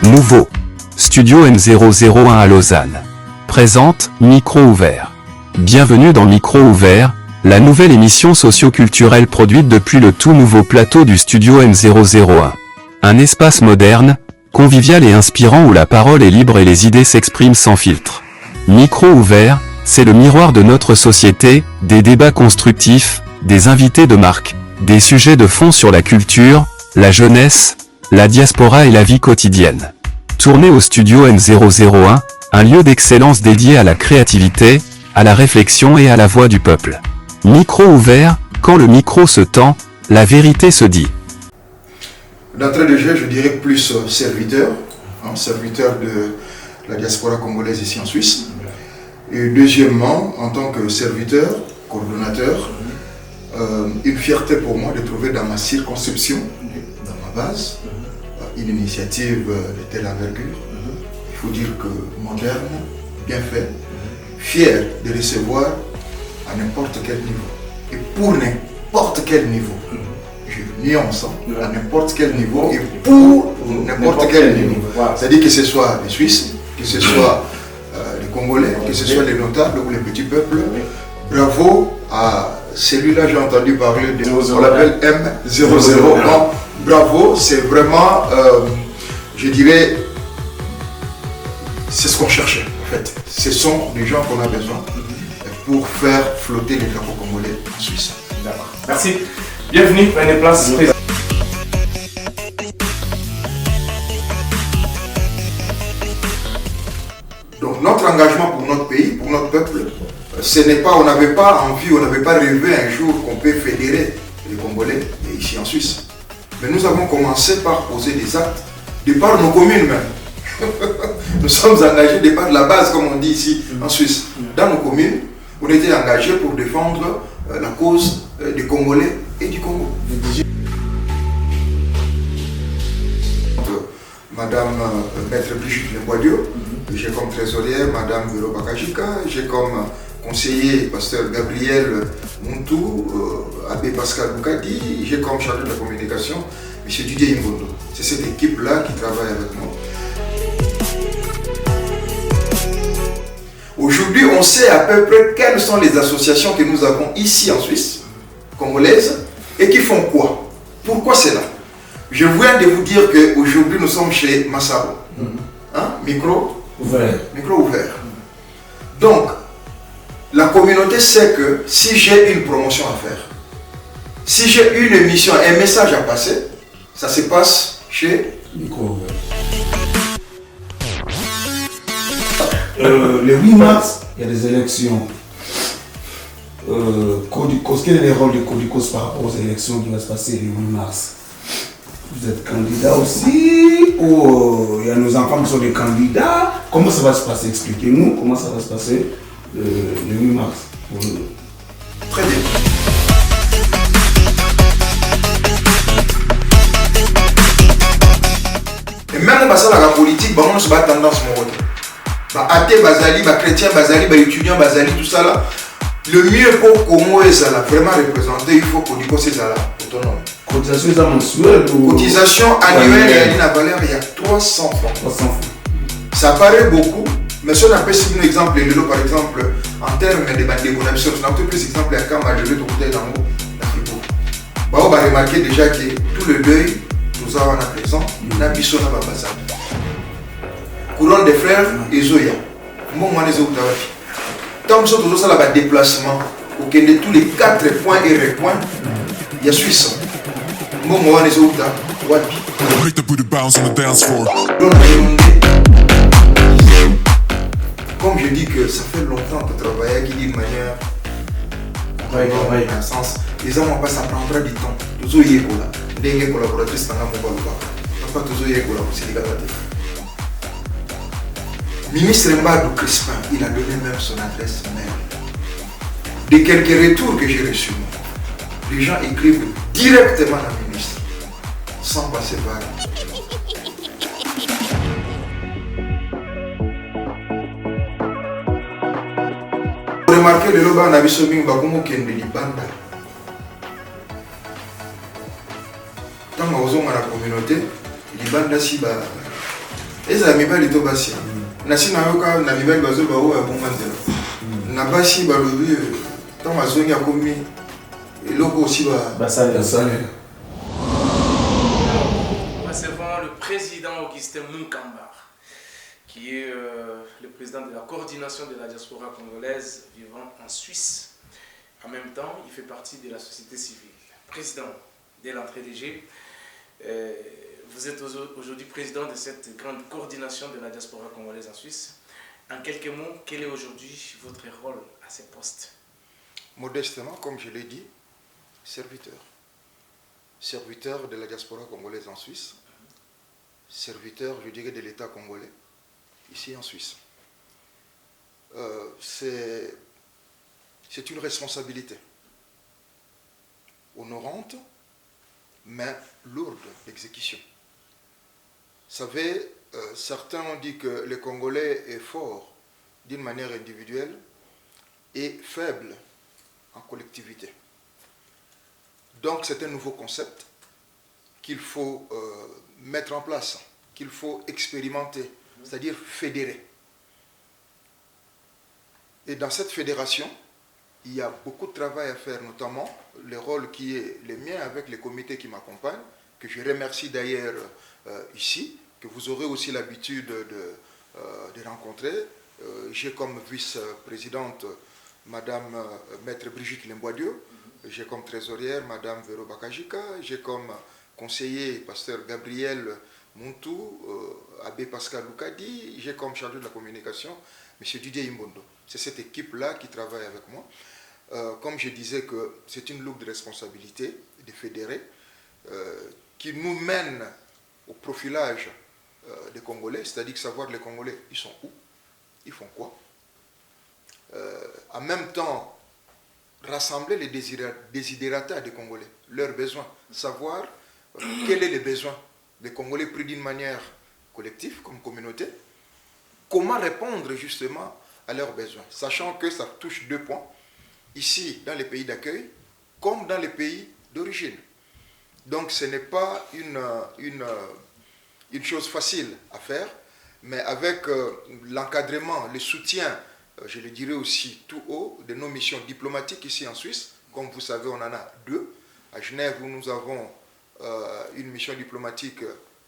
Nouveau. Studio M001 à Lausanne. Présente Micro ouvert. Bienvenue dans Micro ouvert, la nouvelle émission socio-culturelle produite depuis le tout nouveau plateau du Studio M001. Un espace moderne, convivial et inspirant où la parole est libre et les idées s'expriment sans filtre. Micro ouvert, c'est le miroir de notre société, des débats constructifs, des invités de marque, des sujets de fond sur la culture, la jeunesse, la diaspora et la vie quotidienne. Tourné au Studio M001, un lieu d'excellence dédié à la créativité, à la réflexion et à la voix du peuple. Micro ouvert, quand le micro se tend, la vérité se dit. D'entrée de jeu, je dirais plus serviteur de la diaspora congolaise ici en Suisse. Et deuxièmement, en tant que serviteur, coordonnateur, une fierté pour moi de trouver dans ma circonscription, dans ma base, une initiative de telle envergure. Il faut dire que moderne, bien fait, fier de recevoir à n'importe quel niveau. Et pour n'importe quel niveau. Je nuance, à n'importe quel niveau et pour n'importe quel niveau. C'est-à-dire que ce soit les Suisses, que ce soit les Congolais, que ce soit les notables ou les petits peuples. Bravo à celui-là, j'ai entendu parler de, on l'appelle M001. Bravo, c'est vraiment, je dirais, c'est ce qu'on cherchait en fait. Ce sont des gens qu'on a besoin pour faire flotter les drapeaux congolais en Suisse. D'accord. Merci. Bienvenue, prenez place. Donc notre engagement pour notre pays, pour notre peuple, ce n'est pas, on n'avait pas envie, on n'avait pas rêvé un jour qu'on peut fédérer les Congolais ici en Suisse. Mais nous avons commencé par poser des actes, de par nos communes même. Nous sommes engagés de par la base, comme on dit ici en Suisse. Dans nos communes, on était engagés pour défendre la cause des Congolais et du Congo. Madame Maître Brigitte Leboidio, j'ai comme trésorière Madame Vero Bakajika, j'ai comme conseiller Pasteur Gabriel Montou, Abbé Pascal Boukadi, j'ai comme chargé de la communication M. Didier Imbondo. C'est cette équipe-là qui travaille avec moi. Aujourd'hui, on sait à peu près quelles sont les associations que nous avons ici en Suisse, congolaises, et qui font quoi. Pourquoi c'est là? Je viens de vous dire qu'aujourd'hui, nous sommes chez Massabo. Micro ouvert. Micro ouvert. Donc, la communauté sait que si j'ai une promotion à faire, si j'ai une émission, un message à passer, ça se passe chez Micro ouvert. Le 8 mars, il y a des élections. Quel est le rôle de Codicos par rapport aux élections qui vont se passer le 8 mars? Vous êtes candidat aussi? Ou il y a nos enfants qui sont des candidats? Comment ça va se passer? Expliquez-nous comment ça va se passer le 8 mars. Très bien. Et même dans la politique, on se bat tendance mon côté. Athée Bazali, chrétien Bazali, étudiant Bazali, tout ça là. Le mieux pour Congo et ça là, vraiment représenté, il faut qu'on dise que c'est ça là, autonome. Cotisation mensuelle ou... Cotisation annuelle, il y a une valeur, il y a 300 francs. 300 francs. Ça paraît beaucoup, mais si on a pris un exemple, par exemple, en termes de déconnexion, on a pris plus exemple à quand je vais te coûter dans l'Afrique. On va remarquer déjà que tout le deuil, nous avons à présent, on a mis ça dans la base. Couronne des frères et Zoya. Moi, je suis tant que nous avons un déplacement, pour que tous les 4 points et recoins, il y a Suisse. Moi, je suis comme je dis que ça fait longtemps que travailler qui d'une manière dans un sens, les hommes pas ça prendra du temps. Toujours y est là. Des collaboratrices dans la mobile pas toujours y est là aussi les gars. Ministre Mbadou Crispin, il a donné même son adresse mail. De quelques retours que j'ai reçus, les gens écrivent directement à la ministre, sans passer par. Remarquez le loba na biso mingi bakomo kende libanda. Tant que vous avez la communauté, libanda si ba Et ça m'a dit tout basi. Nasi na yoka na mibali bazo ba o ya bomantela. Na basi ba lobi tant mazongi a commis et loko aussi ba salaire. Nous recevons le président Augustin Munkamba, qui est le président de la coordination de la diaspora congolaise vivant en Suisse. En même temps, il fait partie de la société civile. Président de l'entrée des G, vous êtes aujourd'hui président de cette grande coordination de la diaspora congolaise en Suisse. En quelques mots, quel est aujourd'hui votre rôle à ce poste? Modestement, comme je l'ai dit, serviteur. Serviteur de la diaspora congolaise en Suisse. Serviteur, je dirais, de l'État congolais, ici en Suisse. C'est une responsabilité honorante, mais lourde d'exécution. Vous savez, certains ont dit que le Congolais est fort d'une manière individuelle et faible en collectivité. Donc c'est un nouveau concept qu'il faut mettre en place, qu'il faut expérimenter, c'est-à-dire fédérer. Et dans cette fédération, il y a beaucoup de travail à faire, notamment le rôle qui est le mien avec les comités qui m'accompagnent, que je remercie d'ailleurs ici, que vous aurez aussi l'habitude de rencontrer. J'ai comme vice-présidente Madame Maître Brigitte Lemboidieu, j'ai comme trésorière Madame Vero Bakajika, j'ai comme conseiller Pasteur Gabriel Muntu, Abbé Pascal Loukadi, j'ai comme chargé de la communication M. Didier Imbondo. C'est cette équipe-là qui travaille avec moi. Comme je disais que c'est une lourde responsabilité de fédérer qui nous mène au profilage des Congolais, c'est-à-dire savoir les Congolais, ils sont où, ils font quoi. En même temps, rassembler les desiderata des Congolais, leurs besoins, savoir quel est le besoin des Congolais pris d'une manière collective, comme communauté, comment répondre justement à leurs besoins, sachant que ça touche deux points, ici dans les pays d'accueil, comme dans les pays d'origine. Donc ce n'est pas une chose facile à faire, mais avec l'encadrement, le soutien, je le dirais aussi tout haut, de nos missions diplomatiques ici en Suisse, comme vous savez, on en a deux. À Genève, où nous avons une mission diplomatique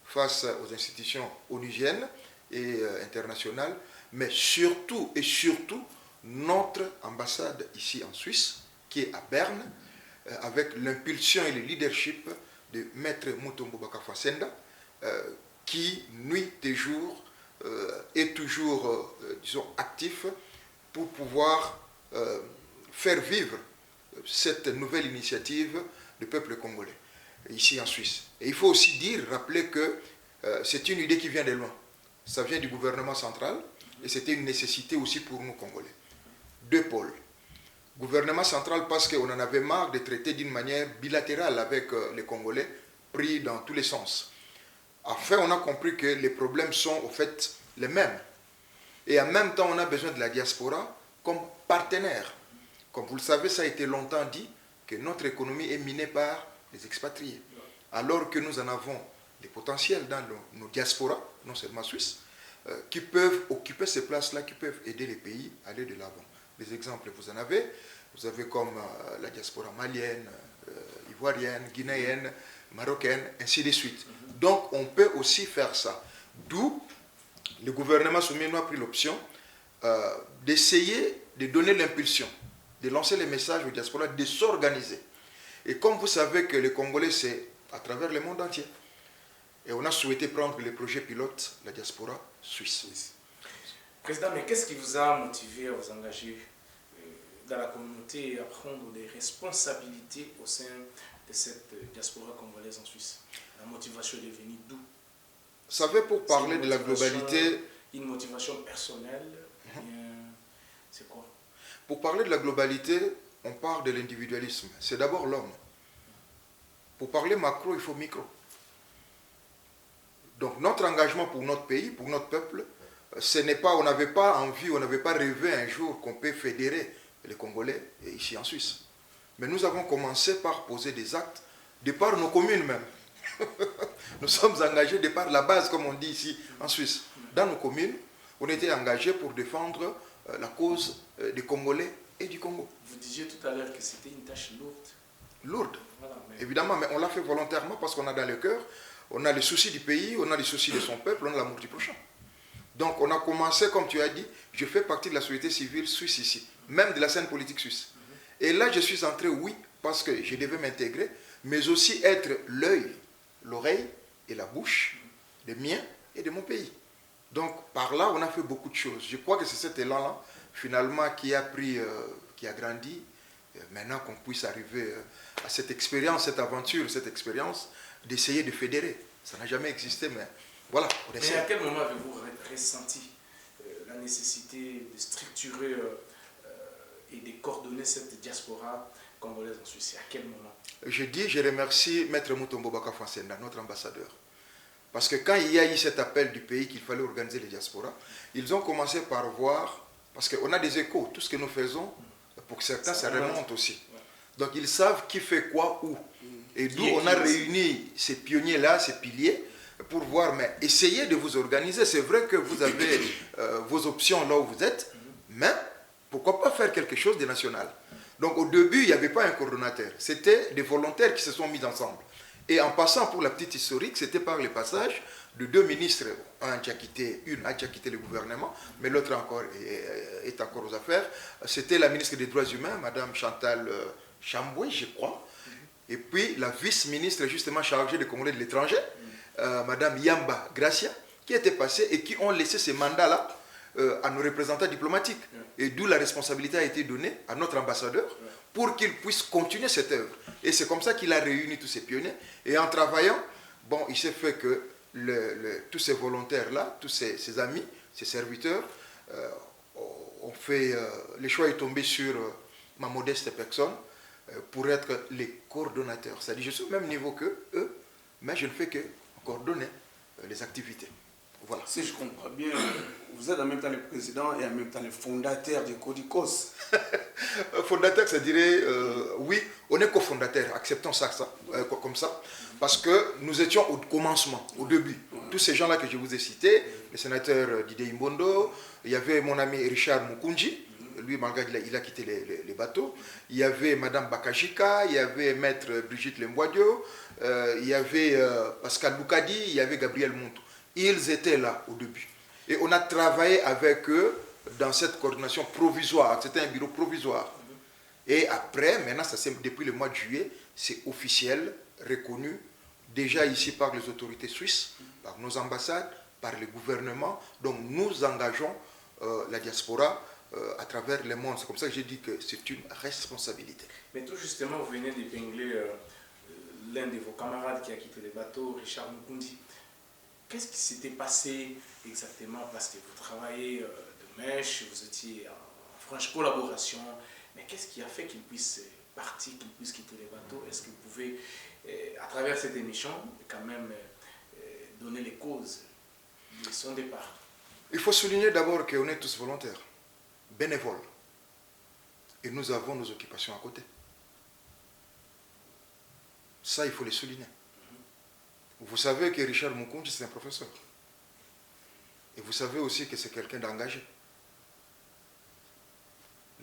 face aux institutions onusiennes et internationales, mais surtout et surtout notre ambassade ici en Suisse, qui est à Berne, avec l'impulsion et le leadership de Maître Mutombo Bakafa Senda, qui nuit et jour est toujours, disons, actif pour pouvoir faire vivre cette nouvelle initiative du peuple congolais, ici en Suisse. Et il faut aussi rappeler que c'est une idée qui vient de loin. Ça vient du gouvernement central et c'était une nécessité aussi pour nous Congolais. Deux pôles. Gouvernement central parce qu'on en avait marre de traiter d'une manière bilatérale avec les Congolais, pris dans tous les sens. Enfin, on a compris que les problèmes sont au fait les mêmes. Et en même temps, on a besoin de la diaspora comme partenaire. Comme vous le savez, ça a été longtemps dit que notre économie est minée par les expatriés. Alors que nous en avons des potentiels dans nos diasporas, non seulement suisses, qui peuvent occuper ces places-là, qui peuvent aider les pays à aller de l'avant. Des exemples, vous en avez. Vous avez comme la diaspora malienne, ivoirienne, guinéenne, marocaine, ainsi de suite. Donc, on peut aussi faire ça. D'où le gouvernement souverain a pris l'option d'essayer de donner l'impulsion, de lancer les messages aux diasporas, de s'organiser. Et comme vous savez que les Congolais, c'est à travers le monde entier. Et on a souhaité prendre le projet pilote, la diaspora suisse. Président, mais qu'est-ce qui vous a motivé à vous engager dans la communauté et à prendre des responsabilités au sein de cette diaspora congolaise en Suisse? La motivation est venue d'où? Vous savez, pour parler de la globalité... Une motivation personnelle, c'est quoi? Pour parler de la globalité, on parle de l'individualisme. C'est d'abord l'homme. Pour parler macro, il faut micro. Donc notre engagement pour notre pays, pour notre peuple, ce n'est pas, on n'avait pas envie, on n'avait pas rêvé un jour qu'on peut fédérer les Congolais ici en Suisse. Mais nous avons commencé par poser des actes de par nos communes même. Nous sommes engagés de par la base, comme on dit ici en Suisse. dans nos communes, on était engagés pour défendre la cause des Congolais et du Congo. Vous disiez tout à l'heure que c'était une tâche lourde. Lourde, Voilà, mais évidemment, mais on l'a fait volontairement parce qu'on a dans le cœur, on a les soucis du pays, on a les soucis de son peuple, on a l'amour du prochain. Donc on a commencé, comme tu as dit, je fais partie de la société civile suisse ici, même de la scène politique suisse. Et là, je suis entré, oui, parce que je devais m'intégrer, mais aussi être l'œil, l'oreille et la bouche des miens et de mon pays. Donc par là, on a fait beaucoup de choses. Je crois que c'est cet élan-là, finalement, qui a pris, qui a grandi, maintenant qu'on puisse arriver à cette expérience, cette aventure, cette expérience, d'essayer de fédérer. Ça n'a jamais existé, mais voilà, on Mais essaie. à quel moment avez-vous ressenti la nécessité de structurer et de coordonner cette diaspora congolaise en Suisse? À quel moment? Je remercie Maître Mutombo Baka Fonsenda, notre ambassadeur. Parce que quand il y a eu cet appel du pays qu'il fallait organiser les diasporas, ils ont commencé par voir, parce qu'on a des échos, tout ce que nous faisons, pour certains, ça remonte aussi. Donc ils savent qui fait quoi où. Et d'où on a réuni ces pionniers-là, ces piliers, pour voir, mais essayez de vous organiser. C'est vrai que vous avez vos options là où vous êtes, mais pourquoi pas faire quelque chose de national? Donc au début, il n'y avait pas un coordonnateur. C'était des volontaires qui se sont mis ensemble. Et en passant pour la petite historique, c'était par le passage de deux ministres. Une a déjà quitté le gouvernement, mais l'autre encore est encore aux affaires. C'était la ministre des Droits humains, Madame Chantal Chamboué, je crois. Et puis la vice-ministre justement chargée des Congolais de l'étranger, Madame Yamba Gracia, qui était passée et qui ont laissé ces mandats-là à nos représentants diplomatiques. Et d'où la responsabilité a été donnée à notre ambassadeur pour qu'il puisse continuer cette œuvre. Et c'est comme ça qu'il a réuni tous ces pionniers. Et en travaillant, bon, il s'est fait que tous ces volontaires-là, tous ces amis, ces serviteurs, ont fait, le choix est tombé sur ma modeste personne pour être les coordonnateurs. C'est-à-dire, je suis au même niveau qu'eux, mais je ne fais que coordonner les activités. Voilà. Si je comprends bien, vous êtes en même temps le président et en même temps le fondateur du Codicos. Fondateur, ça dirait, oui, on est cofondateur, acceptons ça, comme ça, parce que nous étions au commencement, au début. Tous ces gens-là que je vous ai cités, le sénateur Didier Imbondo, il y avait mon ami Richard Mukunji, lui, malgré il a quitté les bateaux, il y avait Madame Bakajika, il y avait Maître Brigitte Lemboidio, il y avait Pascal Loukadi, il y avait Gabriel Montou. Ils étaient là au début. Et on a travaillé avec eux dans cette coordination provisoire. C'était un bureau provisoire. Et après, maintenant, depuis le mois de juillet, c'est officiel, reconnu, déjà ici par les autorités suisses, par nos ambassades, par le gouvernement. Donc nous engageons la diaspora à travers le monde. C'est comme ça que j'ai dit que c'est une responsabilité. Mais tout justement, vous venez d'épingler l'un de vos camarades qui a quitté les bateaux, Richard Mukundi. Qu'est-ce qui s'était passé exactement? Parce que vous travaillez de mèche, vous étiez en franche collaboration. Mais qu'est-ce qui a fait qu'il puisse partir, qu'il puisse quitter les bateaux? Est-ce que vous pouvez, à travers cette émission, quand même donner les causes de son départ? Il faut souligner d'abord qu'on est tous volontaires, bénévoles. Et nous avons nos occupations à côté. Ça, il faut le souligner. Vous savez que Richard Mukunji, c'est un professeur. Et vous savez aussi que c'est quelqu'un d'engagé.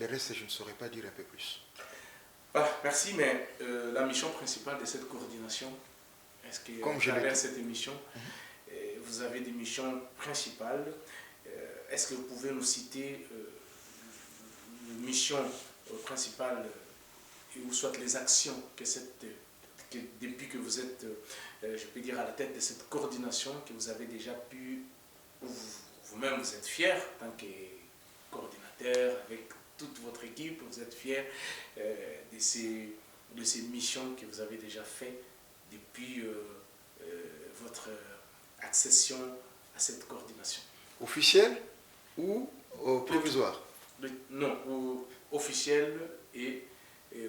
Le reste, je ne saurais pas dire un peu plus. Voilà, merci, mais la mission principale de cette coordination, est-ce que à travers cette émission, vous avez des missions principales? Est-ce que vous pouvez nous citer une mission principale, ou soit les actions que depuis que vous êtes, je peux dire, à la tête de cette coordination, que vous avez déjà pu, vous-même vous êtes fier, en tant que coordinateur, avec toute votre équipe, vous êtes fier de ces missions que vous avez déjà faites depuis votre accession à cette coordination? Officielle ou provisoire? Non, officielle et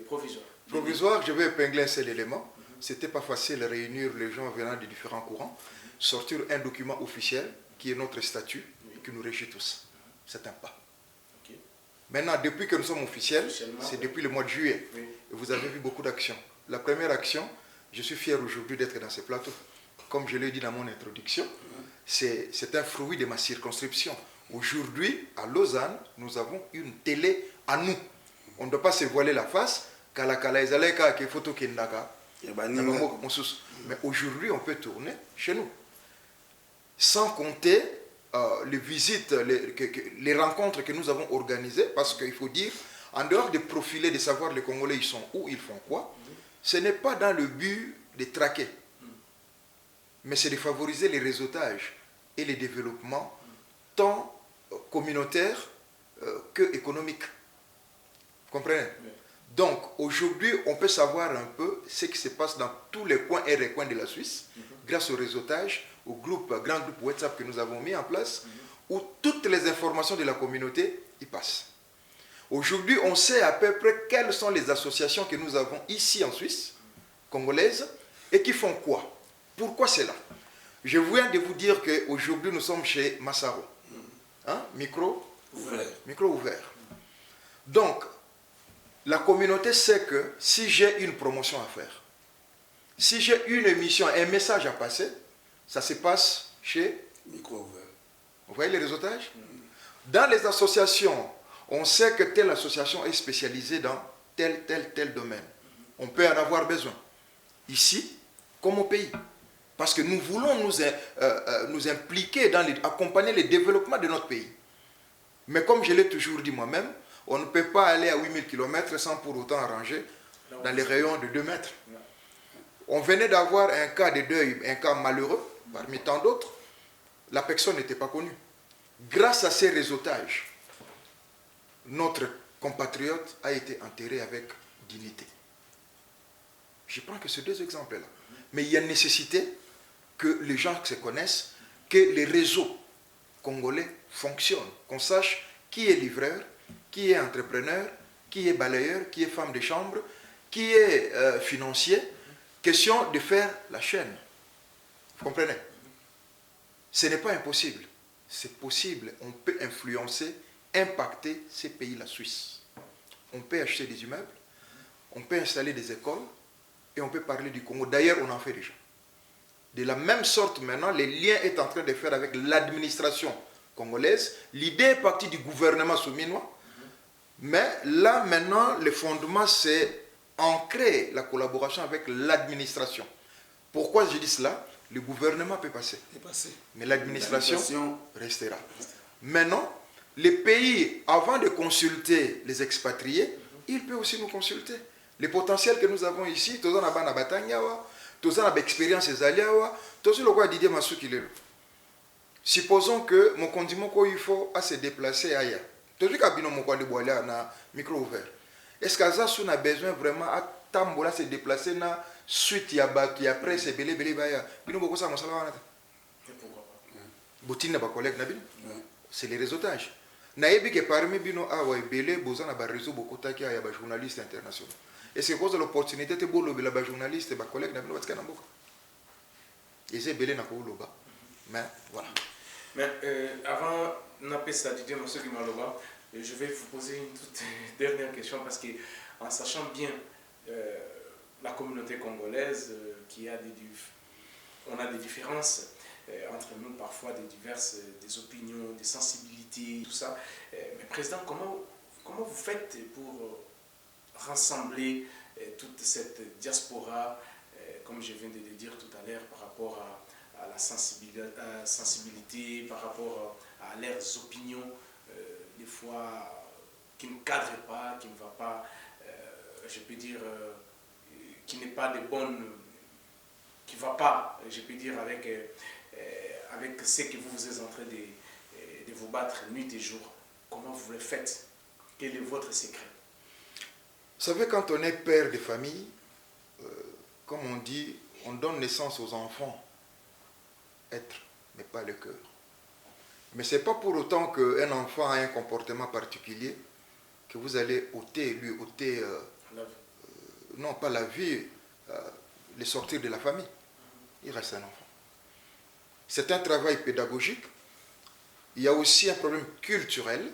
provisoire. Provisoire, je vais épingler un seul élément. C'était pas facile de réunir les gens venant de différents courants, sortir un document officiel qui est notre statut, qui nous régit tous. C'est un pas. Okay. Maintenant, depuis que nous sommes officiels, c'est depuis le mois de juillet. Oui. Et vous avez vu beaucoup d'actions. La première action, je suis fier aujourd'hui d'être dans ce plateau. Comme je l'ai dit dans mon introduction, c'est un fruit de ma circonscription. Aujourd'hui, à Lausanne, nous avons une télé à nous. On ne doit pas se voiler la face. Mais aujourd'hui, on peut tourner chez nous. Sans compter les visites, les rencontres que nous avons organisées, parce qu'il faut dire, en dehors de profiler, de savoir les Congolais, ils sont où, ils font quoi, ce n'est pas dans le but de traquer, mais c'est de favoriser les réseautages et les développements, tant communautaires que économiques. Vous comprenez? Donc, aujourd'hui, on peut savoir un peu ce qui se passe dans tous les coins et recoins de la Suisse, grâce au réseautage, au grand groupe WhatsApp que nous avons mis en place, où toutes les informations de la communauté y passent. Aujourd'hui, on sait à peu près quelles sont les associations que nous avons ici en Suisse, congolaises, et qui font quoi. Pourquoi c'est là? Je viens de vous dire qu'aujourd'hui, nous sommes chez Massaro. Hein? Micro ouvert. Donc, la communauté sait que si j'ai une promotion à faire, si j'ai une émission, un message à passer, ça se passe chez Micro ouvert. Vous voyez les réseautages? Dans les associations, on sait que telle association est spécialisée dans tel domaine. On peut en avoir besoin. Ici, comme au pays. Parce que nous voulons nous impliquer accompagner le développement de notre pays. Mais comme je l'ai toujours dit moi-même, on ne peut pas aller à 8000 km sans pour autant arranger dans les rayons de 2 mètres. On venait d'avoir un cas de deuil, un cas malheureux, parmi tant d'autres. La personne n'était pas connue. Grâce à ces réseautages, notre compatriote a été enterré avec dignité. Je prends que ces 2 exemples-là. Mais il y a nécessité que les gens se connaissent, que les réseaux congolais fonctionnent, qu'on sache qui est livreur, qui est entrepreneur, qui est balayeur, qui est femme de chambre, qui est financier. Question de faire la chaîne. Vous comprenez? Ce n'est pas impossible. C'est possible. On peut influencer, impacter ces pays, la Suisse. On peut acheter des immeubles, on peut installer des écoles et on peut parler du Congo. D'ailleurs, on en fait déjà. De la même sorte, maintenant, les liens est en train de faire avec l'administration congolaise. L'idée est partie du gouvernement souminois. Mais là, maintenant, le fondement, c'est ancrer la collaboration avec l'administration. Pourquoi je dis cela? Le gouvernement peut passer. Mais l'administration restera. Maintenant, les pays, avant de consulter les expatriés, ils peuvent aussi nous consulter. Les potentiels que nous avons ici, tous en abana batanyawa, tous en expérience ezaliawa, tous le quoi Didier Massoukilelo. Supposons que mon condiment il faut à se déplacer ailleurs. Tous les cabinets mon de boire na micro ouvert. Est-ce qu'Azasou a besoin vraiment à tambola se déplacer na suite ya baki après c'est belé baya. Bino boko ça mosala wana. Pourquoi pas? Botine na ba collègue na bino. C'est les réseautages. Naebi que parmi bino awa belé bozana ba réseau boko taki ya ba journalistes internationaux. Et c'est cause de l'opportunité de bolo la ba journaliste ba collègue na bino batika na mboka. Et c'est belé na ko loba. Mais voilà. Mais avant d'appeler ça Didier Monsieur Kimaloba, je vais vous poser une toute dernière question parce qu'en sachant bien la communauté congolaise on a des différences entre nous, parfois des opinions, des sensibilités, tout ça. Mais Président, comment vous faites pour rassembler toute cette diaspora, comme je viens de le dire tout à l'heure, par rapport à la sensibilité, par rapport à leurs opinions, des fois qui ne cadrent pas, qui ne va pas, je peux dire, qui n'est pas des bonnes, qui ne va pas, je peux dire, avec ce que vous êtes en train de vous battre nuit et jour. Comment vous le faites? Quel est votre secret? Vous savez, quand on est père de famille, comme on dit, on donne naissance aux enfants, être, mais pas le cœur. Mais ce n'est pas pour autant qu'un enfant a un comportement particulier que vous allez lui ôter, non pas la vie, les sortir de la famille. Il reste un enfant. C'est un travail pédagogique. Il y a aussi un problème culturel.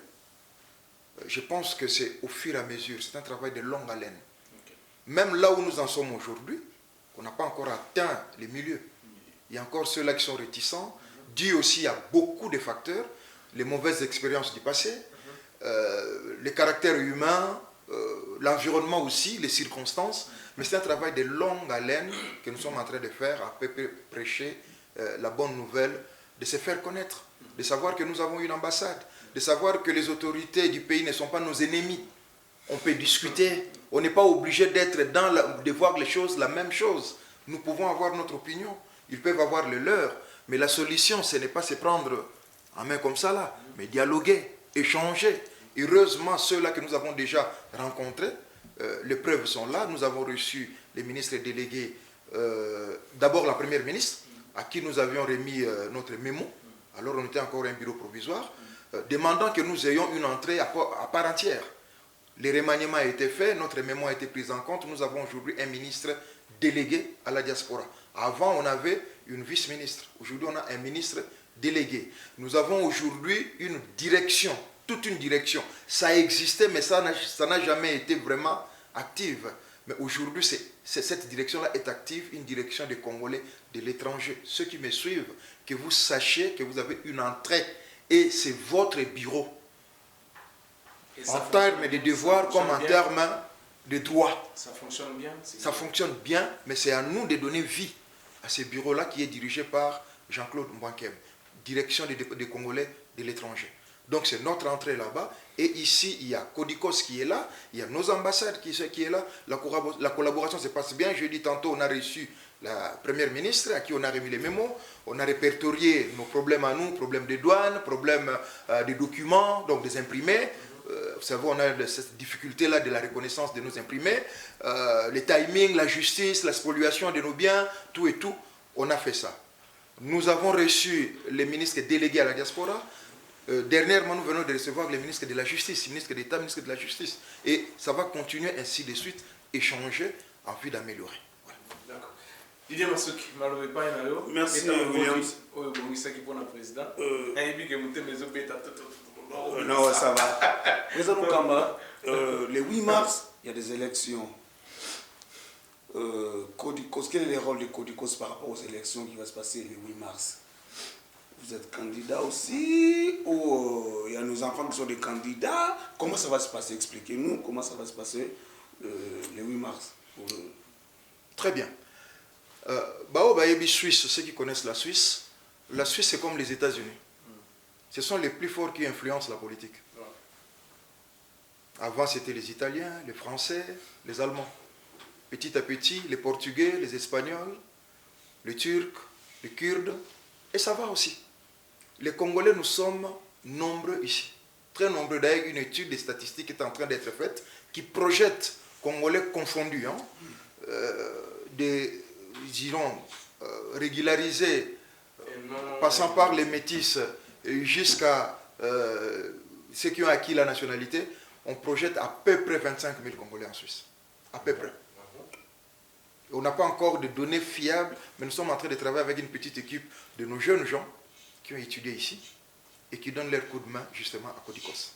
Je pense que c'est au fur et à mesure, c'est un travail de longue haleine. Okay. Même là où nous en sommes aujourd'hui, on n'a pas encore atteint les milieux. Il y a encore ceux-là qui sont réticents, dû aussi à beaucoup de facteurs, les mauvaises expériences du passé, les caractères humains, l'environnement aussi, les circonstances. Mais c'est un travail de longue haleine que nous sommes en train de faire, à peu près prêcher la bonne nouvelle, de se faire connaître, de savoir que nous avons une ambassade, de savoir que les autorités du pays ne sont pas nos ennemis. On peut discuter, on n'est pas obligé de voir les choses la même chose. Nous pouvons avoir notre opinion, ils peuvent avoir le leur, mais la solution, ce n'est pas se prendre en main comme ça là, mais dialoguer, échanger. Heureusement, ceux-là que nous avons déjà rencontrés, les preuves sont là. Nous avons reçu les ministres délégués, d'abord la première ministre, à qui nous avions remis notre mémo. Alors on était encore un bureau provisoire, demandant que nous ayons une entrée à part entière. Les remaniements a été fait, notre mémo a été pris en compte. Nous avons aujourd'hui un ministre délégué à la diaspora. Avant, on avait une vice-ministre. Aujourd'hui, on a un ministre délégué. Nous avons aujourd'hui une direction, toute une direction. Ça existait, mais ça n'a jamais été vraiment active. Mais aujourd'hui, cette direction-là est active, une direction des Congolais de l'étranger. Ceux qui me suivent, que vous sachiez que vous avez une entrée et c'est votre bureau. En termes de devoirs comme en termes de droits. Ça fonctionne bien. Ça fonctionne bien, mais c'est à nous de donner vie à ce bureau-là qui est dirigé par Jean-Claude Mbwankem, direction des Congolais de l'étranger. Donc c'est notre entrée là-bas. Et ici, il y a Codicos qui est là, il y a nos ambassades qui est là. La collaboration se passe bien. Je dis tantôt, on a reçu la première ministre à qui on a remis les mémos. On a répertorié nos problèmes à nous, problèmes de douane, problèmes des documents, donc des imprimés. Vous savez, on a cette difficulté-là de la reconnaissance de nos imprimés, les timings, la justice, la spoliation de nos biens, tout et tout, on a fait ça. Nous avons reçu les ministres délégués à la diaspora. Dernièrement, nous venons de recevoir les ministres de la Justice, ministre d'État, ministre de la Justice. Et ça va continuer ainsi de suite, échanger en vue d'améliorer. Voilà. D'accord. Didier Masuki, merci William. Président. Non, ça va. Président Mukamba, le 8 mars, il y a des élections. Codicos, quel est le rôle de Codicos par rapport aux élections qui vont se passer le 8 mars? Vous êtes candidat aussi, ou il y a nos enfants qui sont des candidats? Comment ça va se passer? Expliquez-nous comment ça va se passer le 8 mars. Très bien. Suisse, ceux qui connaissent la Suisse c'est comme les États-Unis. Ce sont les plus forts qui influencent la politique. Avant, c'était les Italiens, les Français, les Allemands. Petit à petit, les Portugais, les Espagnols, les Turcs, les Kurdes, et ça va aussi. Les Congolais, nous sommes nombreux ici. Très nombreux. D'ailleurs, une étude des statistiques est en train d'être faite qui projette Congolais confondus, régularisés, passant par les métis jusqu'à ceux qui ont acquis la nationalité, on projette à peu près 25 000 Congolais en Suisse. À peu près. On n'a pas encore de données fiables, mais nous sommes en train de travailler avec une petite équipe de nos jeunes gens qui ont étudié ici et qui donnent leur coup de main justement à Codicos.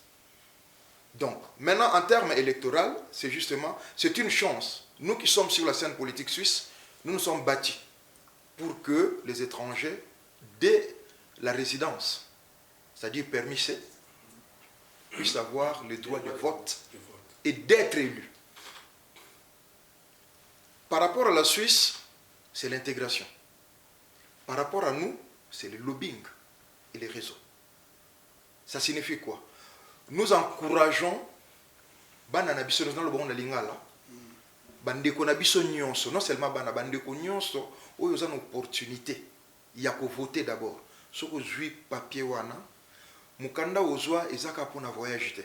Donc, maintenant en termes électoraux, c'est une chance. Nous qui sommes sur la scène politique suisse, nous nous sommes bâtis pour que les étrangers, dès la résidence, c'est-à-dire permis C, puissent avoir le droit de vote et d'être élus. Par rapport à la Suisse, c'est l'intégration. Par rapport à nous, c'est le lobbying et les réseaux. Ça signifie quoi? Nous encourageons bana biso dans le bon de lingala bandeko na biso nyonso, non seulement bana bandeko nyonso oyo za une opportunité ya ko voter d'abord. Soko zui papier wana mukanda ozwa ezaka pona voyage te.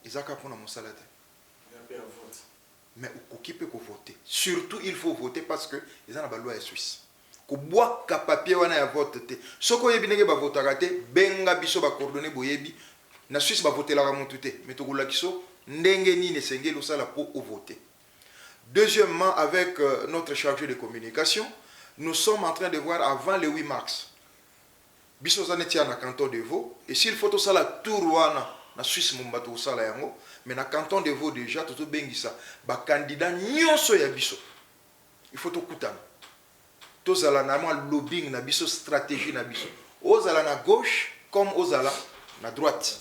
Ezaka pona mosala te. Mais okoki pe ko voter. Surtout il faut voter parce que ils ont la loi suisse. Ko bois ka papier wana ya vote te. Soko yebi ndenge ba votaka te, benga biso ba coordonner boyebi na Suisse ba voter la montu te. Mais to kiso ndenge ni ne sengeli osala pour voter. Deuxièmement, avec notre chargé de communication, nous sommes en train de voir avant le 8 mars. Biso zanetia na canton de Vaud et s'il faut tout ça la tourwana na Suisse mumbato sala yango, mais na canton de Vaud déjà tout bengisa ba candidat nyonso ya biso. Il faut tout kutana. Tous ala na lobbying na biso stratégie na biso. ozala na gauche comme ozala na droite.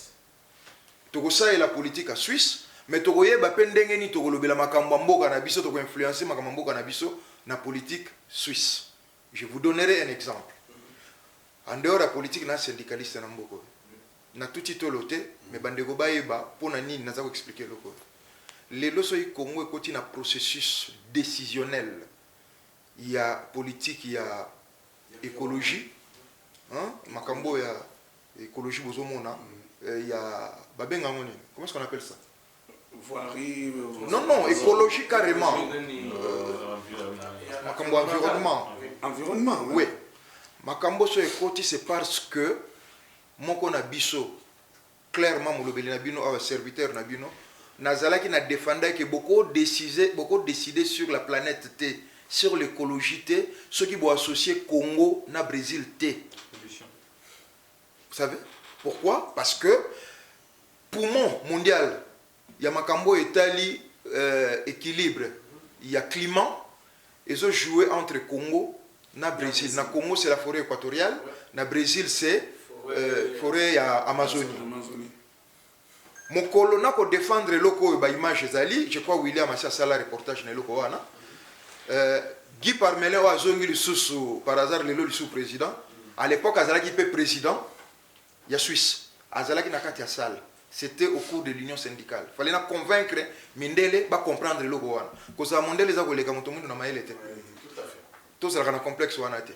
Tokosa et la politique à Suisse, mais tokoyeba pe ndenge ni tokolobela makambo mboka na biso toko influencer makambo mboka na biso na politique suisse. Je vous donnerai un exemple. En dehors de la politique na syndicaliste na mboko. Na tuti tolote mais bandeko bayeba pona nini naza ko expliquer loko. Les loso yi Congo ekoti na processus décisionnel. Il y a politique, il y a écologie. Hein? Makambo ya écologie bozomona. Il y a babenga ngoni. Comment est-ce qu'on appelle ça? Voirie. Non, écologie carrément. Makambo environnement. Environnement, oui. Makambo so ekoti c'est parce que moko na biso clairement molobeli na bino awa serviteur na bino nazalaki na défendre que beaucoup décider sur la planète T, sur l'écologie T, ceux qui vont associer Congo na Brésil T. Vous savez pourquoi? Parce que poumon mondial, il y a makambo etali équilibre, il y a climat, ils ont joué entre Congo na Brésil. Na Congo c'est la forêt équatoriale, na Brésil c'est forêt Amazonie. Mon colonna pour défendre loko ba image zali, je crois William a ça la reportage na loko wana. Guy Parmelin wa zongi lisusu par hasard le sous-président. À l'époque azalaki pe président ya Suisse. Azalaki na kati ya salle. C'était au cours de l'union syndicale. Fallait na convaincre Mindele ba comprendre loko wana. Ko za Mindele za koleka moto mundu na maele te. Tout à fait. Tout ça na complexe wana te.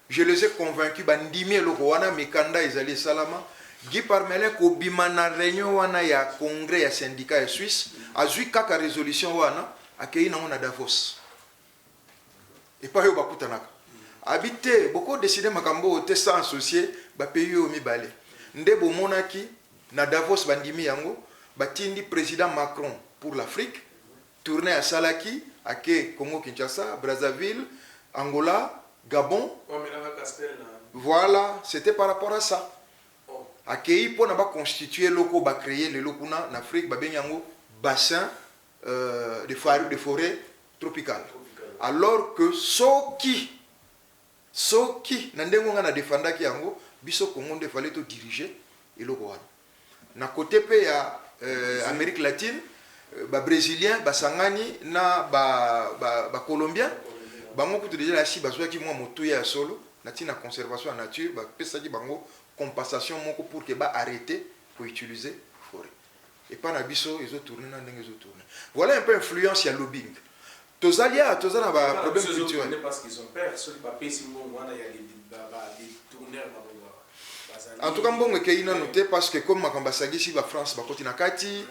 Je les ai convaincus bandimi loko wana mikanda ezali salama. Guy Parmelin kobima na réunion wana ya congrès ya syndicat ya Suisse azui kaka résolution wana akei na ona Davos. Et pas yo bakutanaka. Habité beaucoup décidé makambo te sans associé ba pays yo mibale. Nde bomonaki na Davos bandimi yango batindi président Macron pour l'Afrique, tourner à Salaki, à Congo Kinshasa, Brazzaville, Angola, Gabon. Voilà, c'était par rapport à ça. Accueilli pour n'a pas constituer locaux, ba créer les locaux en Afrique, ba benyango bassin de forêt tropicale. Alors que ceux qui n'andengo na défenda ki yango biso Congo de fallait to diriger et locaux. Na côté pe ya Amérique latine, ba brésilien, ba sangani na ba colombien, bango kutu déjà la si bazwa ki moi moto ya solo, na tina conservation en nature, ba pesa ki bango compensation pour que ba arrêter pour utiliser forêt. Et pas nabiso ils ont tourné dans ils ont tourné. Voilà un peu influence il y a lobbying. Tozalia tozana ba problème culturel parce qu'ils ont peur ceux qui pas payer si bon wana il y a des tourneurs en tout cas bon que ina noté parce que comme makambasagi si ba France ba continent kati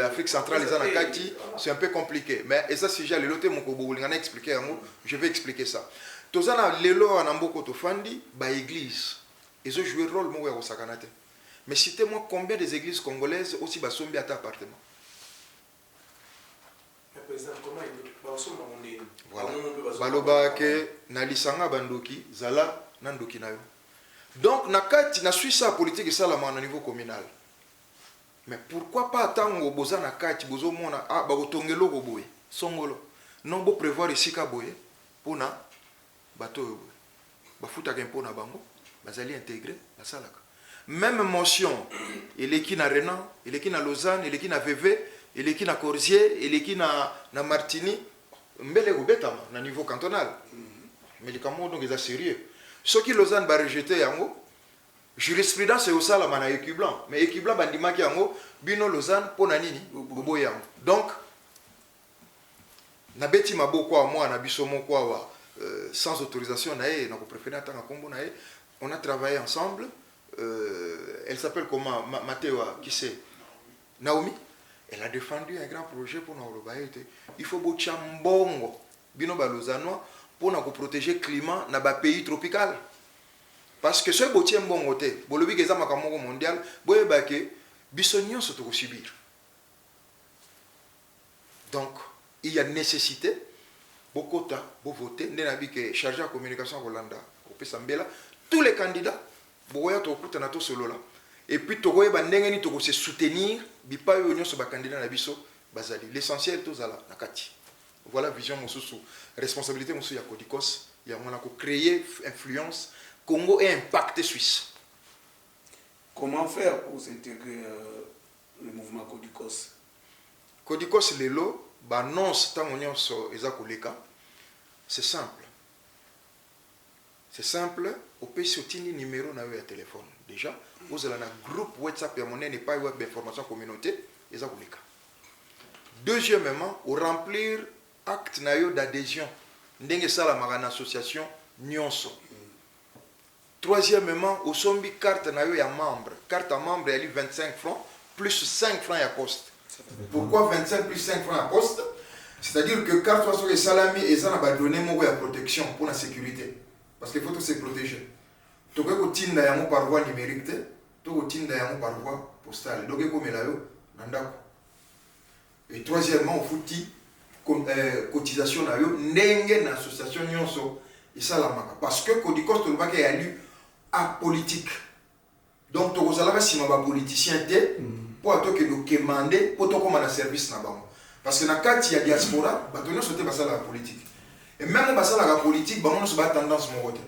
Afrique centrale les en kati c'est un peu compliqué mais et ça si j'ai le loté mon ko bolingana expliquer je vais expliquer ça. Tozana lelo anamboko to fandi ba église. Ils ont joué le rôle au Sakanate. Mais citez-moi combien des églises congolaises aussi basombi à ta appartement. Voilà. Baloba ke na lisanga bandoki zala nandoki nayo. Donc na Suisse politique ça la au niveau communal. Mais pourquoi pas tango boza na kati bozo mona ba otongelo go boye songolo. Non bo prévoir ici ka boye pour na bato ba futa ke mpona bango. Bazali intégré à ça là. Même mention, il est qui na Renan, il est qui na Lausanne, il est qui na VV, il est qui na Corsier, il est qui na Martini, mbele gobeta na niveau cantonal. Mais les Cameroun donc ils sont sérieux. Ceux qui Lausanne va rejeter yango, jurisprudence c'est au sala mana équiblant, mais équiblant bandima ki yango bino Lausanne pona nini bobo yango. Donc na beti maboko à moi na biso moko wa sans autorisation nae na ko préférer atanga kombo nae. On a travaillé ensemble. Elle s'appelle comment? Mathéwa, qui c'est? Naomi. Elle a défendu un grand projet pour nous. Il faut que Chambongo, Bino Balozano, pour nous protéger le climat dans les pays tropical. Parce que ce qui est bon, Bolobi Geza Makamongo mondial, Boyebake, Bissonion se trouve subir. Donc, il y a nécessité, beaucoup de voter, n'enabi que chargé de communication à Hollanda, au Pesambela. Tous les candidats, et puis se soutenir, l'essentiel voilà vision responsabilité il y a créer influence Congo est impacté Suisse. Comment faire pour s'intégrer le mouvement Codicos? Codicos lelo, annonce c'est simple. C'est simple, au pays au numéro na de téléphone. Déjà, vous avez un groupe WhatsApp et mon n'est pas web d'information communauté, deuxièmement, au remplir acte d'adhésion. Ndenge sala magana association nyonso. Troisièmement, au sombi carte nayo ya membre. Carte à membre elle 25 francs plus 5 francs à poste. Pourquoi 25 plus 5 francs à poste? C'est-à-dire que carte soit sur salami et ça n'a donné mon de protection pour la sécurité. Parce qu'il faut tout se protéger. Tu peux tinda ya par voie numérique, tu peux tinda ya par voie postale. Donc comme là nandako. Et troisièmement, au fouti cotisation na yo ndenge na association nyonso et ça la maka parce que Codicos to ba ke alu apolitique. Donc to kozala ba sima ba politicien te pour to ke do demander pour to comme na service na bango. Parce que na kati ya diaspora ba to nyonso te ba sala la politique. Et même ba sala la politique ba non so ba tendance mo côté.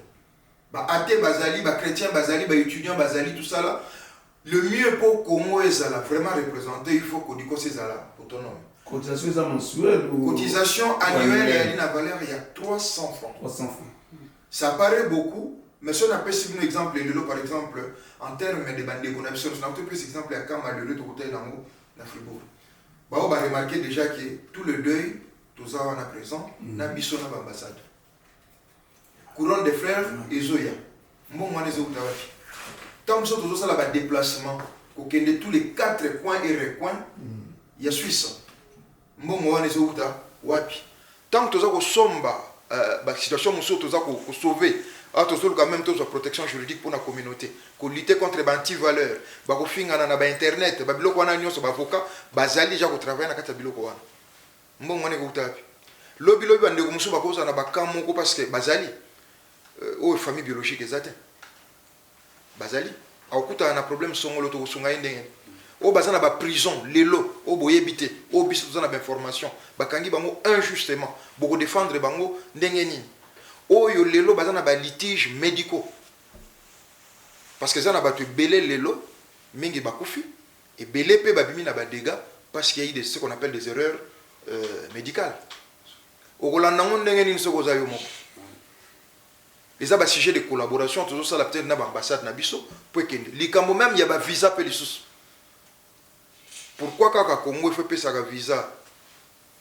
Ba athée bazali, ba chrétien bazali, ba étudiant bazali tout ça là. Le mieux pour Congo ezala vraiment représenter, il faut Codicos ezala autonome. Cotisation mensuelle ou... Cotisation annuelle et à la valeur, il y a 300 francs. 300 francs. Ça paraît beaucoup, mais si on appelle un exemple, par exemple, en termes de bandés, on a un exemple à Kama, le lieu de côté de Fribourg. On va remarquer déjà que tout le deuil, tout ça on a présent, n'a pas d'ambassade. Couronne des frères, et Zoya. Bon, moi, les autres, tant que nous avons un déplacement, tous les 4 coins et recoins, il y a Suisse. Tant que tu as une situation où tu as sauvé, tu as quand même une protection juridique pour la communauté, pour lutter contre les anti-valeurs, pour faire Internet, pour faire des avocats, pour travailler dans le biloko. Lobi lobi bande kumusu bakoza na bakamo ko parce que bazali o famille biologique ezate bazali akuta na problème songolo to sunga ndenge o bazana ba prison lelo o boyebite o biso zana ba information bakangi bango injustement boko défendre bango ndenge nini o yo lelo bazana ba litige médicaux parce que zana ba te belé lelo mingi bakufi et belé pe babimi na ba dégâts parce qu'il y a eu ce qu'on appelle des erreurs médicales. Au Rolanda ndenge nini soko za yo moko les a sujet de collaboration toujours ça la peut-être na ambassade na biso pour que likambo même il y a ba visa pe lisusu. Pourquoi kaka Congo il faut payer sa visa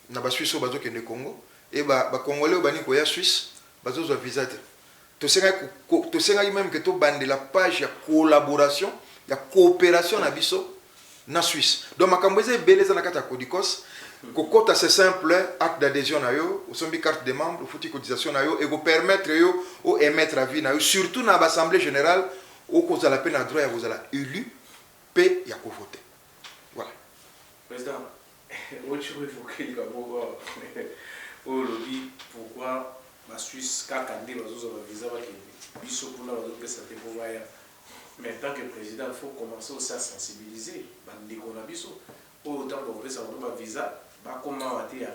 na ba Suisse bazo kende Congo et ba congolais bani ko ya Suisse bazo zo visa te to senga même que to bande la page ya collaboration ya coopération na biso na Suisse donc makambo eza beleza na kata Codicos kokota c'est simple acte d'adhésion na yo ou sombi carte de membre fouti cotisation na yo et go permettre yo ou émettre avis na yo surtout na l'assemblée générale ou ko za la peine à droit ya vous ala élu pe ya ko voter. Voilà. Président, vous avez évoqué le lobby pourquoi la Suisse a candidat aux visa pour la mais en tant que président, il faut commencer aussi à sensibiliser les gens. Autant qu'on veut savoir le visa, comment après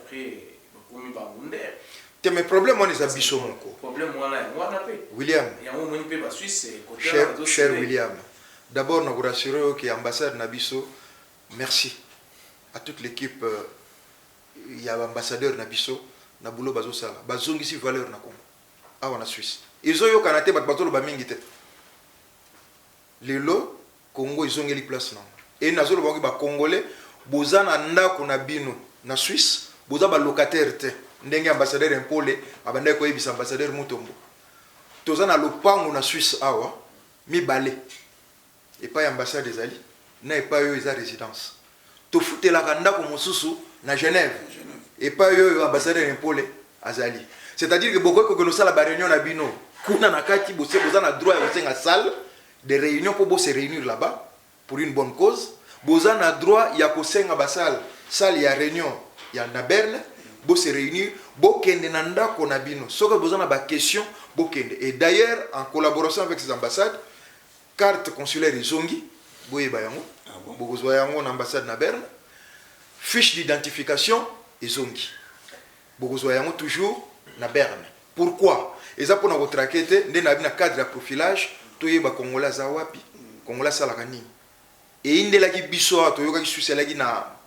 mais problème on est à biso moko. Problème moi William. Cher William. D'abord nous vous rassurer que l'ambassade Nabiso, merci à toute l'équipe. Il y a l'ambassadeur Nabiso, Nabulo Bazo Sala, Bazongi si valeur na Congo. Ah on a Suisse. Ils ont eu Kanate Batbatolo Bamingite. Les lots Congo ils ont eu les places non. Et Nazolo Bangi ba Congolais, Bozana ndako na bino na Suisse, boza ba locataire te. Ndenge ambassadeur Impole, abanda ko yebisa ambassadeur Mutombo. Tozana lopango na Suisse awa, mi balé. Et pas ambassade des Ali, n'a pas eu sa résidence. To fouté la kanda ko mosusu na Genève. Et pas eu ambassadeur Impole azali. C'est-à-dire que beaucoup que nous ça la réunion na bino, kuna na kati bosse bozana droit ya osenga salle de réunion pour se réunir là-bas pour une bonne cause. Bozana droit ya ko senga basal salle ya réunion ya na Berne. Bo se réunir, bo kende nanda konabino. Soka besoin ba question, bo kende. Et d'ailleurs, en collaboration avec ces ambassades, carte consulaire Zongi, boye bayango, bo yango na ambassade na Berne, fiche d'identification Zongi. Bo yango toujours na Berne. Pourquoi? Et ça pour notre traquette, dès na cadre de profilage, tout y ba Congolais zawapi, Congolais salakani. Et inde la qui biso to yoka qui suisse la qui na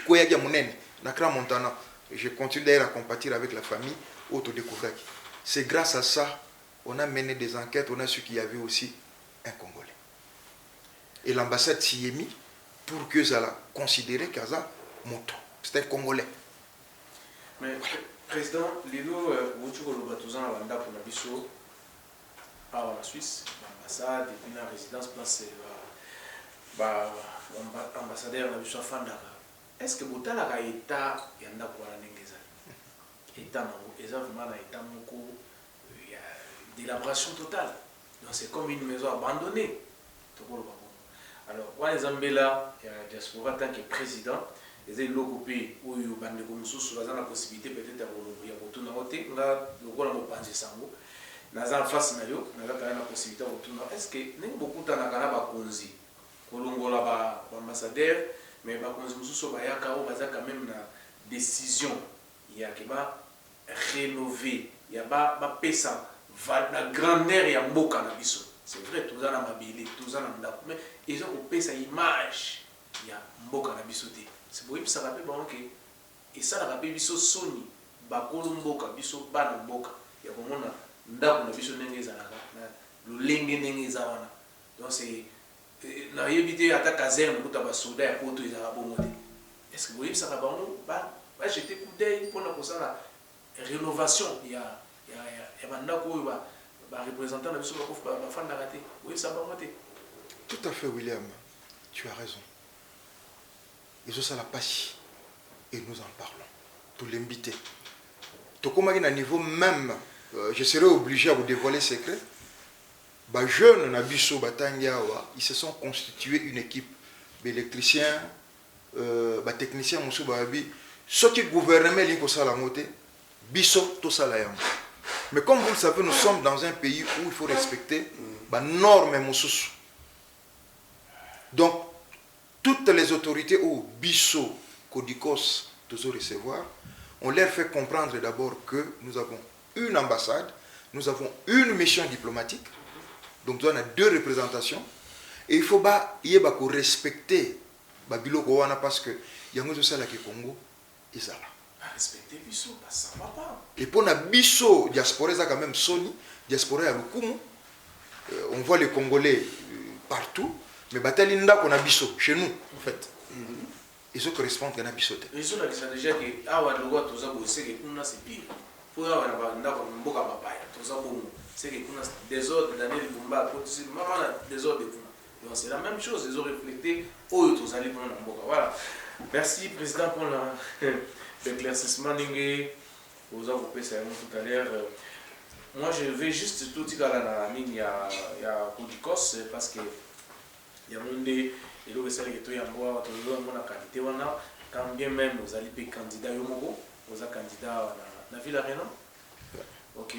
quoi ya monene na Grand Montana. Je continue d'ailleurs à compatir avec la famille autodécouverte. C'est grâce à ça on a mené des enquêtes, on a su qu'il y avait aussi un Congolais. Et l'ambassade s'y est mis pour que ça la considère Kaza Moto. C'est un Congolais. Mais président, Lilo, vous avez dit que la Suisse, l'ambassade, et puis la résidence place l'ambassadeur na biso afandaka. Est-ce que vous avez un état yanda kwa nengeza? État nango, eza vraiment na état moko ya d'élaboration totale. Donc c'est comme une maison abandonnée. Alors, quand les Zambela, il y a la diaspora tant que président, les élus locaux où il y a la possibilité peut-être de retourner à côté, on a le rôle de penser ça. On a en face on a la possibilité de retourner. Est-ce que nous avons beaucoup de temps à konzi, kolongo là ambassadeur, mais ba konzi mususu ba yaka o baza quand même na décision, il y a que ba rénover, il y a ba pesa la grandeur ya mboka na biso. C'est vrai, tout ça dans ma bille, tout ça dans ma mais ils ont coupé sa image. Il y a mboka na biso te. C'est pour ça rappelle bon que et ça la rappelle biso Sony, bakolo mboka biso bana mboka. Ya komona ndako na biso ndenge ezalaka na lolenge ndenge ezalana. Donc c'est na yebité ata caserne kuta ba soda ya poto ezala bongo te. Est-ce que vous voyez ça va bon ba jeter coup d'œil pour la rénovation. Il y a bandako ba représentant de la fan d'arrêter. Oui, ça va monter. Tout à fait, William. Tu as raison. Ils ont ça la passe. Et nous en parlons. Pour l'inviter. Tout comme à un niveau même, je serais obligé à vous dévoiler secret. Les jeunes Nabiso Batangiawa, ils se sont constitués une équipe d'électriciens, techniciens, ceux qui gouvernaient l'Inko Biso, tout ça là. Mais comme vous le savez, nous sommes dans un pays où il faut respecter les normes et moussous. Donc, toutes les autorités au Bisso, Codicos, tous recevoir, on leur fait comprendre d'abord que nous avons une ambassade, nous avons une mission diplomatique, donc on a deux représentations, et il faut respecter Babiloko parce que il y a un autre Congo, et ça là. Respecter Bisso, ça va pas. Et pour la Bisso, diaspora, ça quand même Sony, diaspora à Lukumu. On voit les Congolais partout, mais Batalinda qu'on a Bisso, chez nous, en fait. Ils correspondent à Bisso. Ils ont déjà que Awa Logo, tout ça, c'est que c'est pire. Pour avoir un boka papaya, tout ça, c'est que des ordres d'année de Bumba, maman des ordres de Bumba. Donc c'est la même chose, ils ont reflété, oh, tout ça, les Bumba. Voilà. Merci, Président, pour l'éclaircissement. Vous avez coupé ça tout à l'heure. Moi, je vais juste tout dire à la ligne, il y a Codicos, parce que il y a un monde, et là, c'est que tout y a moi, tout le monde a qualité, quand bien même vous allez payer candidat Yomogo, vous êtes candidat dans la ville Arena. Ok.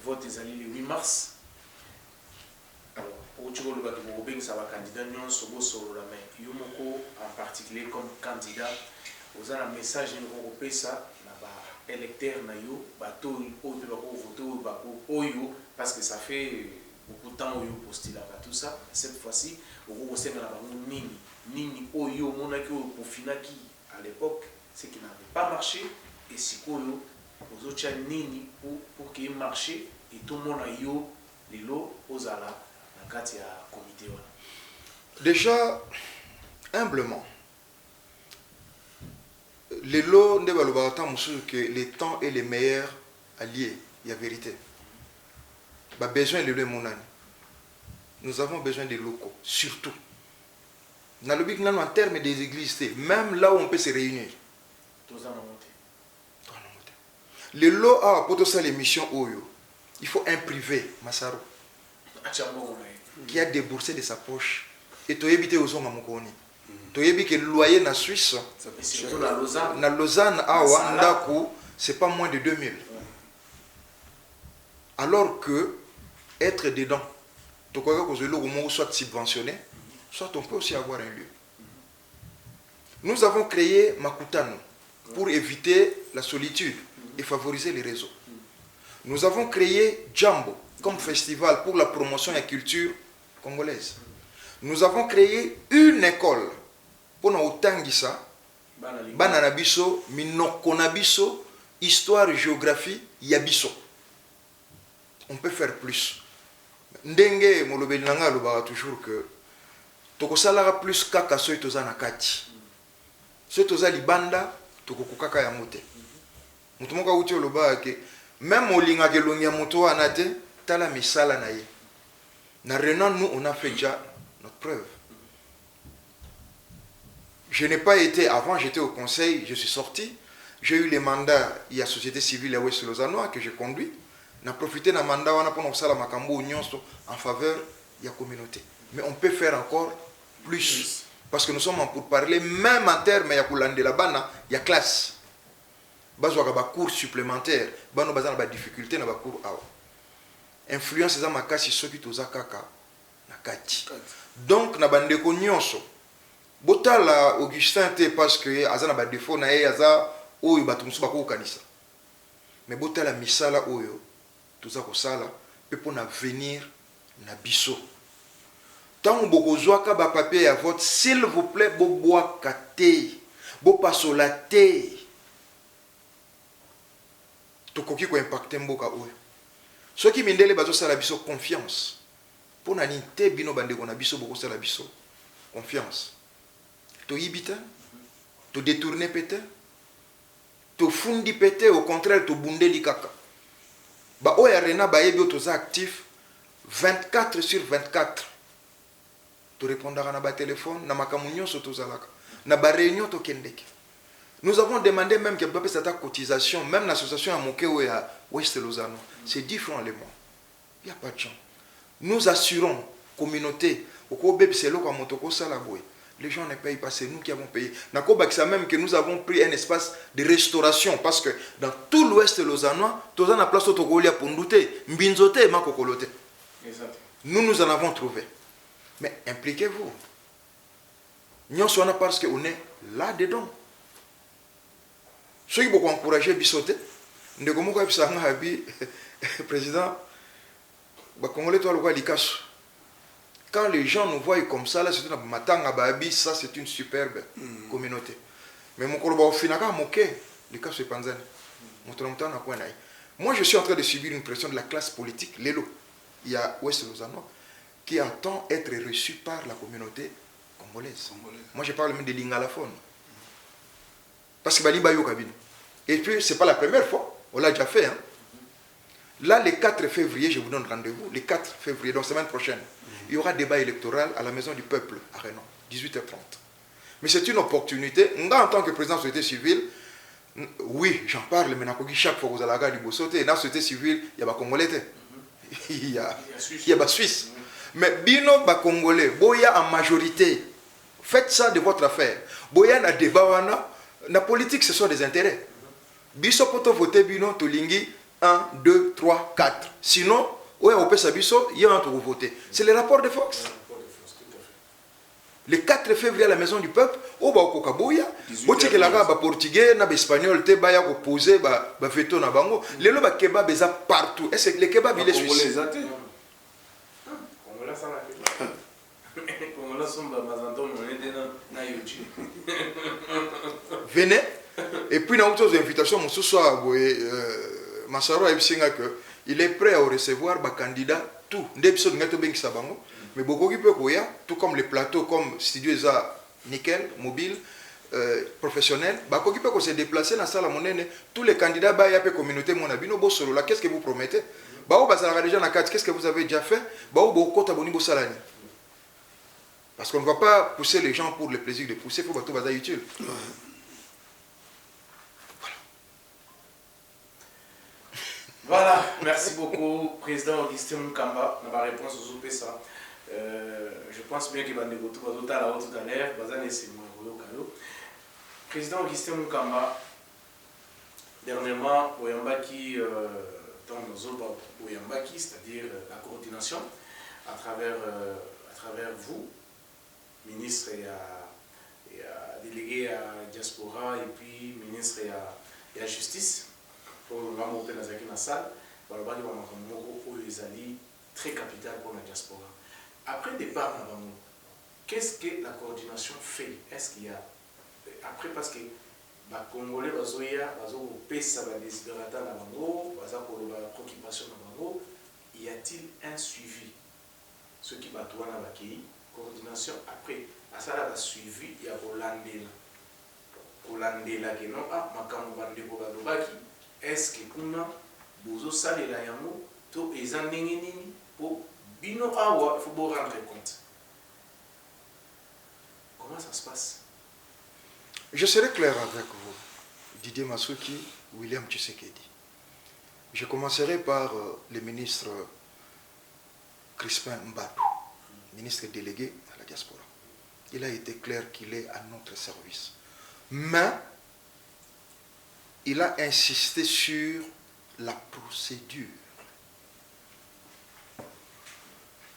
Vote est allé le 8 mars. Alors, pour que vous ça va candidat, nous sommes sur la main. Yomoko en particulier comme candidat, vous avez un message européen, ça, électeur, bateau, parce que ça fait beaucoup de temps que vous postez tout ça. Cette fois-ci, vous avez Nini, Oyo, Monaki, Pofinaki, à l'époque, c'est qui n'avait pas marché, et si vous avez Nini pour qu'il marche, et tout le monde a eu les lots aux alas. Comité. Déjà, humblement, les lots que les temps est les meilleurs alliés, il y a vérité. Besoin de nous avons besoin des locaux, surtout. En termes des églises, même là où on peut se réunir. Les lots, pour ça, les missions Oyo, il faut un privé, Massaro, qui a déboursé de sa poche. Et tu as évité aux hommes à Mokoni. Tu as évité que le loyer en Suisse, dans Lausanne, c'est pas moins de 2000. Alors que être dedans, tu crois que le loyer soit subventionné, soit on peut aussi avoir un lieu. Nous avons créé Makutano pour éviter la solitude et favoriser les réseaux. Nous avons créé Jambo comme festival pour la promotion de la culture congolaise. Nous avons créé une école pour nous Otangisa, Bananabiso, Minokonabiso, histoire et géographie, Yabiso. On peut faire plus. Ndenge molobeli nanga lobaka toujours que tokosalara plus kaka soki toza na kati. Soki toza libanda tokokokaka yango te. Mutu moko auti olobaka ke même olingaka elongi ya moto wana te tala misala na ye. Na Renan, nous on a fait déjà notre preuve. Je n'ai pas été, avant j'étais au conseil, je suis sorti, j'ai eu les mandats, il y a société civile à Ouest Lausannois que j'ai conduit. On a profité d'un mandat en faveur de la communauté. Mais on peut faire encore plus. Parce que nous sommes pour parler, même en termes de la bana, il y a classe. Il y a des cours supplémentaires, il y a des difficultés dans les cours. Influence dans ma cas, c'est ceux qui sont donc, il y a des choses. Botala Augustin parce que aza na ba défaut na aza oyo batumsu bako kanisa. Mais botala misala oyo tuza ko sala pe pona venir na biso. Tant bokozwaka ba papier ya vote, s'il vous plaît, boboa kate, bo pasola te. Tokoki ko impacter mboka oyo. Ceux qui mindele bazo sala biso confiance. Pona ni te bino bandeko na biso boko sala biso confiance. To yibita, to détourner pété, to fundi pété, au contraire, to bundeli kaka. Ba oya rena ba yebi otoza actif 24 sur 24. To répondra na ba téléphone, na makamunyo sotozalaka. Na ba réunion to kendeke. Nous avons demandé même que peut cette cotisation, même l'association à Moké ou à Ouest Lausanne, c'est 10 francs les mois. Il n'y a pas de gens. Nous assurons, communauté, au Kobe Pselo comme Motoko Salaboué. Les gens ne payent pas, c'est nous qui avons payé. C'est même que nous avons pris un espace de restauration parce que dans tout l'ouest lausannois, tous en place autogolia pour douter, mbinzote et makokolote. Nous en avons trouvé. Mais impliquez-vous. Nous sommes parce qu'on est là-dedans. Ceux qui vont encourager Bissoté, nous avons dit, président, Congolais, toi, le roi Likasso. Quand les gens nous voient comme ça, là, c'est une matanga babi, ça c'est une superbe communauté. Mais mon corps finaka moqué, les cas c'est Panzani. Moi je suis en train de subir une pression de la classe politique, l'élo. Il y a Ouest Lausannois qui entend être reçu par la communauté congolaise. Moi je parle même de l'ingalaphone. Parce que Bali Bayo Kabine. Et puis c'est pas la première fois, on l'a déjà fait. Hein. Là, le 4 février, je vous donne rendez-vous, le 4 février, donc semaine prochaine, il y aura débat électoral à la Maison du Peuple, à Renan, 18h30. Mais c'est une opportunité. Moi, en tant que président de la société civile, oui, j'en parle, mais chaque fois que vous allez regarder du sauter, dans la société civile, il y a des Congolais, il y a des Suisses. Mais bino ba Congolais, boya en majorité, faites ça de votre affaire. Boya na débat, la politique, ce sont des intérêts. Biso poto voter bino, tolingi, 1, 2, 3, 4. Sinon, ouais, on peut s'abisso, il y a un tour voter. C'est le rapport de Fox. Le 4 février à la Maison du Peuple, au Baokokaboya, Botique la ba portugais, na espagnol, te baya ko poser ba veto na bango. Les loba kebab beza partout. Est-ce que les kebab il est suisse? Venez. Et puis, dans d'autres invitations, mon soir, Massaro a dit qu'il est prêt à recevoir des candidats, tout. Mais beaucoup qui peut tout comme les plateaux, comme studio nickel, mobile, professionnel, beaucoup qui peut se déplacer dans la salle à monnaie, tous les candidats, il y a une communauté, mon abino, qu'est-ce que vous promettez? Qu'est-ce que vous avez déjà fait? Parce qu'on ne va pas pousser les gens pour le plaisir de pousser, il faut que tout soit utile. Voilà, merci beaucoup, Président Augustin Mukamba, dans ma réponse aux OPSA. Je pense bien qu'il va négocier tout à l'heure. Président Augustin Mukamba, dernièrement, Oyambaki, dans nos autres Oyambaki, c'est-à-dire la coordination, à travers vous, ministre et délégué à diaspora, et puis ministre et à justice, pour monter dans la salle, balobaki bamakambo moko oyo ezali très capital pour la diaspora. Après le départ na bango, qu'est-ce que la coordination fait? Est-ce qu'il y a après, parce que les Congolais ont pesa ba desiderata na bango, baza ko ba préoccupation na bango, y a-t-il un suivi? Ceux qui battent na bakei coordination après à ça la suivi ya kolandela. Kolandela ke non ah makambo bande ko balobaki, est-ce que kuna bozo salela yango to eza ndenge nini po bino awa faut bo rendre compte. Comment ça se passe? Je serai clair avec vous, Didier Masuki, William Tshisekedi. Je commencerai par le ministre Crispin Mbadou, ministre délégué à la diaspora. Il a été clair qu'il est à notre service. Mais il a insisté sur la procédure.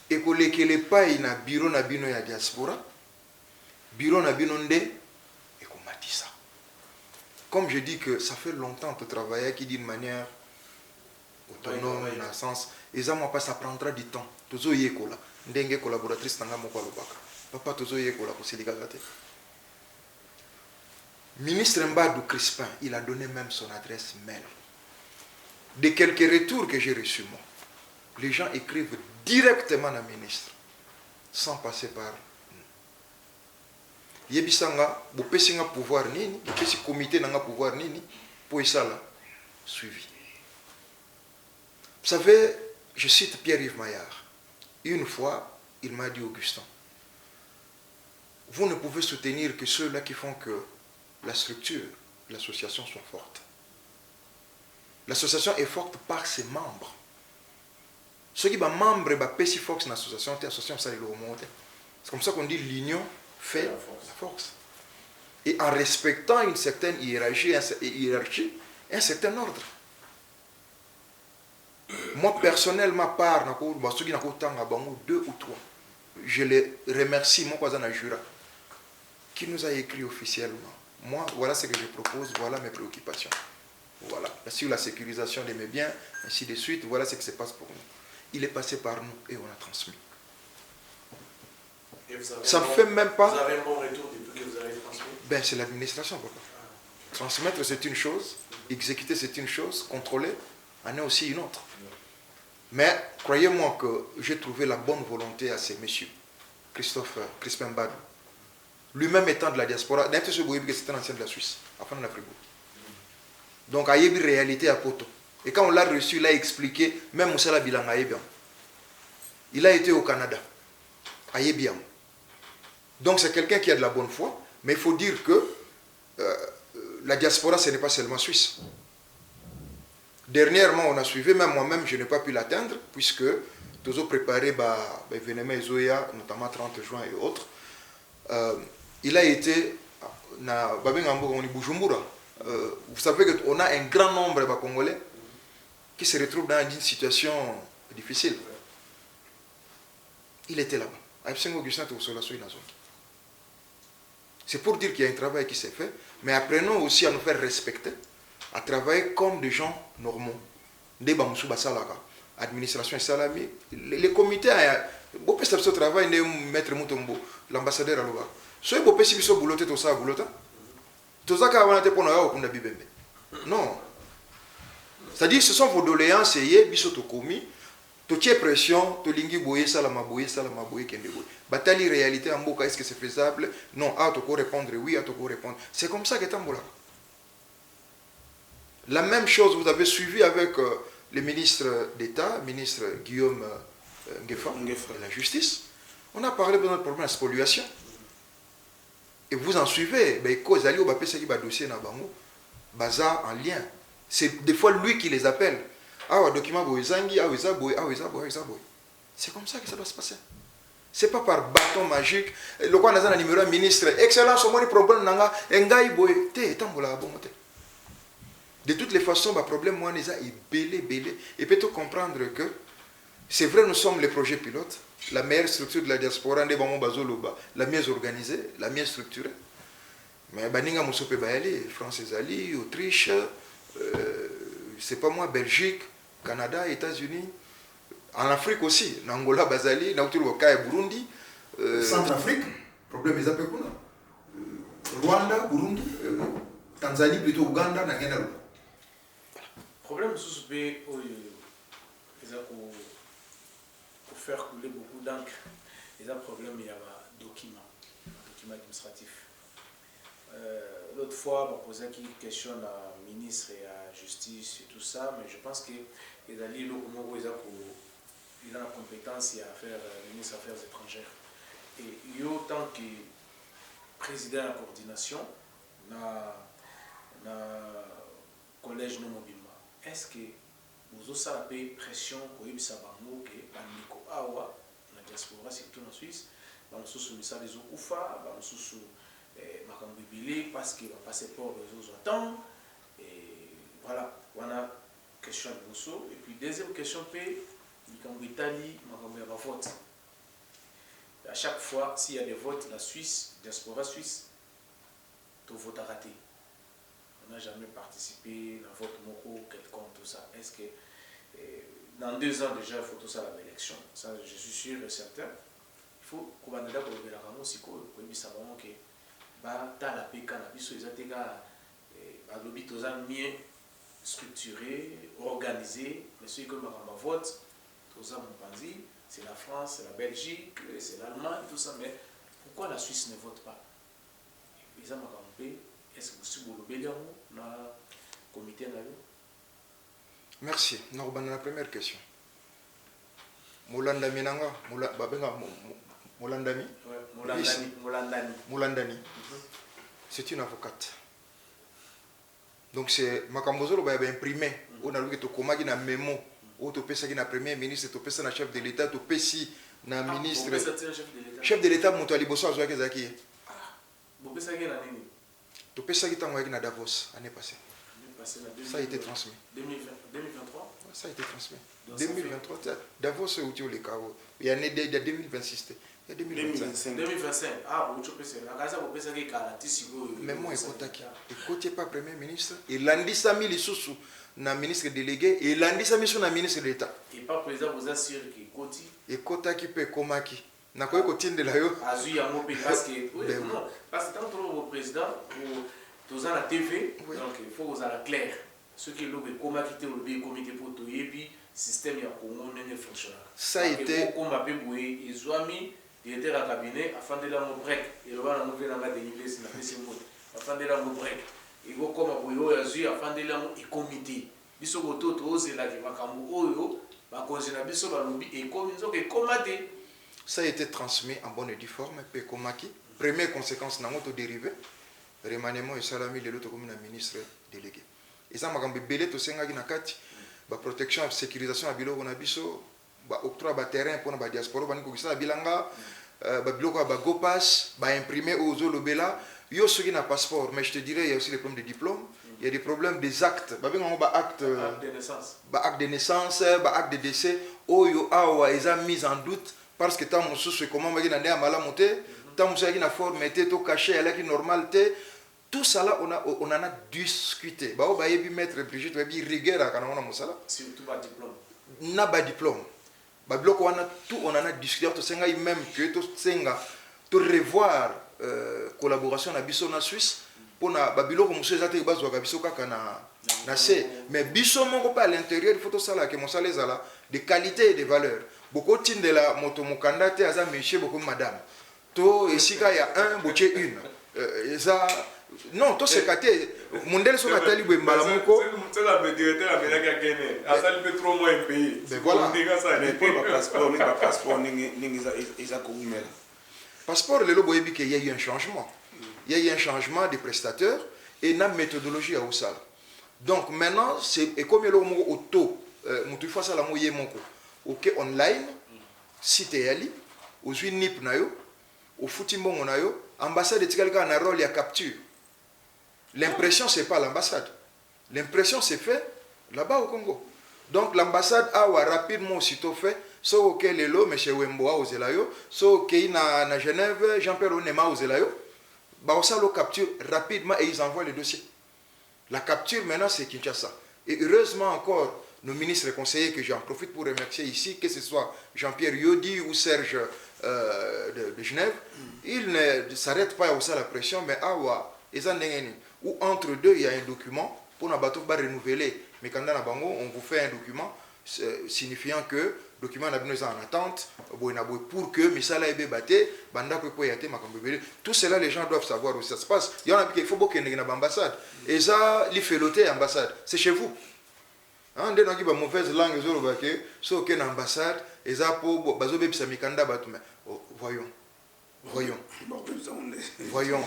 Et que les pas na bureau na bino ya diaspora, bureau na bino nde. Ça. Comme je dis que ça fait longtemps que je travaille qui d'une manière autonome, dans le sens, et ça, moi, ça prendra du temps. Tozo yekola, ndenge collaboratrice nanga moko alobaka. Papa tozo yekola ko silikagate. Ministre Mbadou Crispin, il a donné même son adresse mail. De quelques retours que j'ai reçus, moi, les gens écrivent directement à la ministre, sans passer par yebisanga bopesinga pouvoir nini bopesi comité nanga pouvoir nini pour ça là suivi. Vous savez, je cite Pierre-Yves Maillard. Une fois, il m'a dit, Augustin, vous ne pouvez soutenir que ceux-là qui font que la structure, l'association soit forte. L'association est forte par ses membres. Ceux qui sont membres de PESI Fox dans l'association, c'est comme ça qu'on dit l'union fait la force. Et en respectant une certaine hiérarchie, un certain ordre. Moi, personnellement, par deux ou trois, je les remercie, mon cousin Jura, qui nous a écrit officiellement. Moi, voilà ce que je propose, voilà mes préoccupations. Voilà. Sur la sécurisation de mes biens, ainsi de suite, voilà ce qui se passe pour nous. Il est passé par nous et on a transmis. Ça ne fait même pas... Vous avez un bon retour depuis que vous avez transmis? Ben, c'est l'administration, papa. Transmettre, c'est une chose. Exécuter, c'est une chose. Contrôler, en est aussi une autre. Mais, croyez-moi que j'ai trouvé la bonne volonté à ces messieurs. Christophe Crispin Mbadou. Lui-même étant de la diaspora, c'était un ancien de la Suisse, à de l'Afrique. Donc, il y a une réalité à Poto. Et quand on l'a reçu, il a expliqué, même Moussala Bilanga, il a été au Canada, à Yebiam. Donc c'est quelqu'un qui a de la bonne foi, mais il faut dire que la diaspora, ce n'est pas seulement suisse. Dernièrement, on a suivi, même moi-même, je n'ai pas pu l'atteindre, puisque nous avons préparé l'événement Ezoya, notamment 30 juin et autres. Il a été à Bujumbura. Vous savez qu'on a un grand nombre de Congolais qui se retrouvent dans une situation difficile. Il était là-bas. C'est pour dire qu'il y a un travail qui s'est fait, mais apprenons aussi à nous faire respecter, à travailler comme des gens normaux. Administration et salami, les comités, beaucoup de ce travail, maître Moutombo, l'ambassadeur à l'Oba. Si vous avez fait boulot, tout ça, boulot, tout ça, non. C'est-à-dire, ce sont vos doléances, et bisoto commis. Tu as pression, tu lingi boye salama boye kende boye. Bataille réalité en boka, est-ce que c'est faisable? Non, à te répondre oui, à te répondre. C'est comme ça que tu as. La même chose, vous avez suivi avec le ministre d'État, ministre Guillaume Ngefa, de la justice. On a parlé de notre problème de spoliation. Et vous en suivez, cause allez au bapé ça qui va dossier na bango, bazar en lien. C'est des fois lui qui les appelle. Ah, document boyzangi, c'est comme ça que ça doit se passer. C'est pas par bâton magique. Le quoi n'a numéro ministre, excellence, au moins le problème nanga, engai boy, te tambola bon te. De toutes les façons, le problème moi n'est est belé. Et peut-on comprendre que c'est vrai, nous sommes les projets pilotes, la meilleure structure de la diaspora, la mieux organisée, la mieux structurée. Mais Baninga Moussope Bayali, France Ezali, Autriche, c'est pas moi, Belgique, Canada, États-Unis, en Afrique aussi, en Angola, Bazali, Nautiluka et Burundi. Centrafrique, problème des Apekuna. Rwanda, Burundi, Tanzanie, plutôt Ouganda, Nagena. Problème sous ce pays, pour faire couler beaucoup d'encre, il y a un problème, il y a un document administratif. L'autre fois, on posait une question à la ministre et à la justice et tout ça, mais je pense qu'il y a des gens qui ont la compétence à faire ministre des Affaires étrangères. Et il y a autant que président de la coordination dans le collège non mobile. Est-ce que vous avez la pression pour que Nico Awa, la diaspora, surtout en Suisse, nous sommes mis les Okufa, nous sommes parce que le passeport les autres attendent. Et voilà, on a une question de Bosso. Et puis, deuxième question, l'Italie, on vote. À chaque fois, s'il y a des votes, la Suisse, diaspora suisse, tout vote à rater. On n'a jamais participé dans vote moko, quelconque, tout ça. Est-ce que dans 2 ans déjà, il faut tout ça à l'élection? Ça, je suis sûr et certain. Il faut qu'on va d'abord le faire aussi, qu'on que bah dans la paix cannabis, les atégats, lobby tous mieux structuré, organisé. Mais ceux qui ont vote, tout ça, mon panzi, c'est la France, c'est la Belgique, c'est l'Allemagne, tout ça. Mais pourquoi la Suisse ne vote pas? Ils ont paix. Est-ce que vous avez dans le comité? Merci. La première question. Moulandami Nanga, Moulandami. Moulandani. C'est une avocate. Donc c'est Makambozolo va imprimé. On a vu que tu commandes un mémo. Ou tu pèses na premier ministre, tu pèses na chef de l'État, tu pèses na ministre. Chef de l'État, mon toali bosso azoa kezaki. Vous pèses na nini? Tu pèses qui tango na Davos l'année passée. Ça a été transmis. 2023. Ça a été transmis. 2023. Davos c'est où tu le cas. Il y a 2026. Il y a 2025. 2025. Ah, vous pèses. La casa vous pèses qui garantie. Mais moi écoutez pas premier ministre. Il a dit ça mille sous na ministre délégué et il a dit ça mis sur na ministre d'État. Et pas président vous assure que Koti. Et Kota qui peut komaki. Na quoi Koti de la yo. Azu ya mope parce que non parce que tant trop au président pour tous à la TV donc il faut vous à la claire. Ceux qui l'ont komaki le comité pour tout et puis système ya Congo n'est fonctionnel. Ça a été comme appelé Boué ils ont mis directeur à cabinet afin de la break et le va la nouvelle en délivrer c'est la PC mode afin de la break. Et vous comme vous avez afin de la comité biso boto to zela ki makambo oyo ba konzina biso ba lobi et comme ils ont que commander. Ça a été transmis en bonne et due forme pe komaki. Première conséquence na moto dérivé remaniement et salami de l'autre comme la ministre délégué. Et ça makambo belé to senga ki na kati ba protection et sécurisation à biloko na biso ba octroi ba terrain pour na ba diaspora ba niko kisa bilanga ba biloko ba go pass ba imprimer aux lobela. Il y a ceux qui n'ont pas passeport, mais je te dirais, il y a aussi les problèmes de diplôme, il y a des problèmes des actes. Il y a acte de naissance, acte de naissance, acte de décès, où ils ont mis en doute parce que tant que c'est comment on a malamonté, tant que c'est formalité, tout caché, elle est normalité. Tout ça là, on en a discuté. Bah, on va mettre Brigitte, on va dire rigueur à quand on a mon salaire. Surtout pas diplôme. N'a pas diplôme. Bah, bloc on a tout, on en a discuté. Tout ça même que tout ça, tout revoir. Collaboration na biso na Suisse pour na babiloko monsieur ezate bazwa ka biso kaka na C mais biso moko pas à l'intérieur il faut tout ça là que mon salaire là de qualité et de valeur beaucoup tindela moto mokanda te aza monsieur beaucoup madame to esika ya un boche une ça non to c'est katé mondel so katali bwe mbala moko c'est la directeur américain gagné asa le trop moins pays mais voilà le passeport ningi isa ko umela. Passeport, il y a eu un changement. Il y a eu un changement des prestataires et une méthodologie à Oussal. Donc maintenant, c'est comme il y a un auto, il faut ça OK online, site yali, au nip nayo, au futimbongo nayo, ambassade de quelqu'un a un rôle à capture. L'impression c'est pas l'ambassade. L'impression c'est fait là-bas au Congo. Donc l'ambassade a rapidement aussitôt fait so auquel les lots, M. Wemboa aux Elayo, so qui na Genève, Jean-Pierre Onema aux Elayo, bah ça le capture rapidement et ils envoient le dossier. La capture maintenant c'est Kinshasa. Et heureusement encore, nos ministres et conseillers, que j'en profite pour remercier ici, que ce soit Jean-Pierre Yodi ou Serge de Genève, ils ne s'arrêtent pas à la pression, mais ou entre deux, il y a un document pour nous renouveler. Mais quand on vous fait un document signifiant que le document est en attente pour que tout cela, les gens doivent savoir où ça se passe. Il y en a qui faut beaucoup qu'il y ait une ambassade. Et ça, l'iféloté ambassade, c'est chez vous. Hein, des gens qui ont mauvaise langue, ils ont une ambassade, et ça pour voyons. Voyons.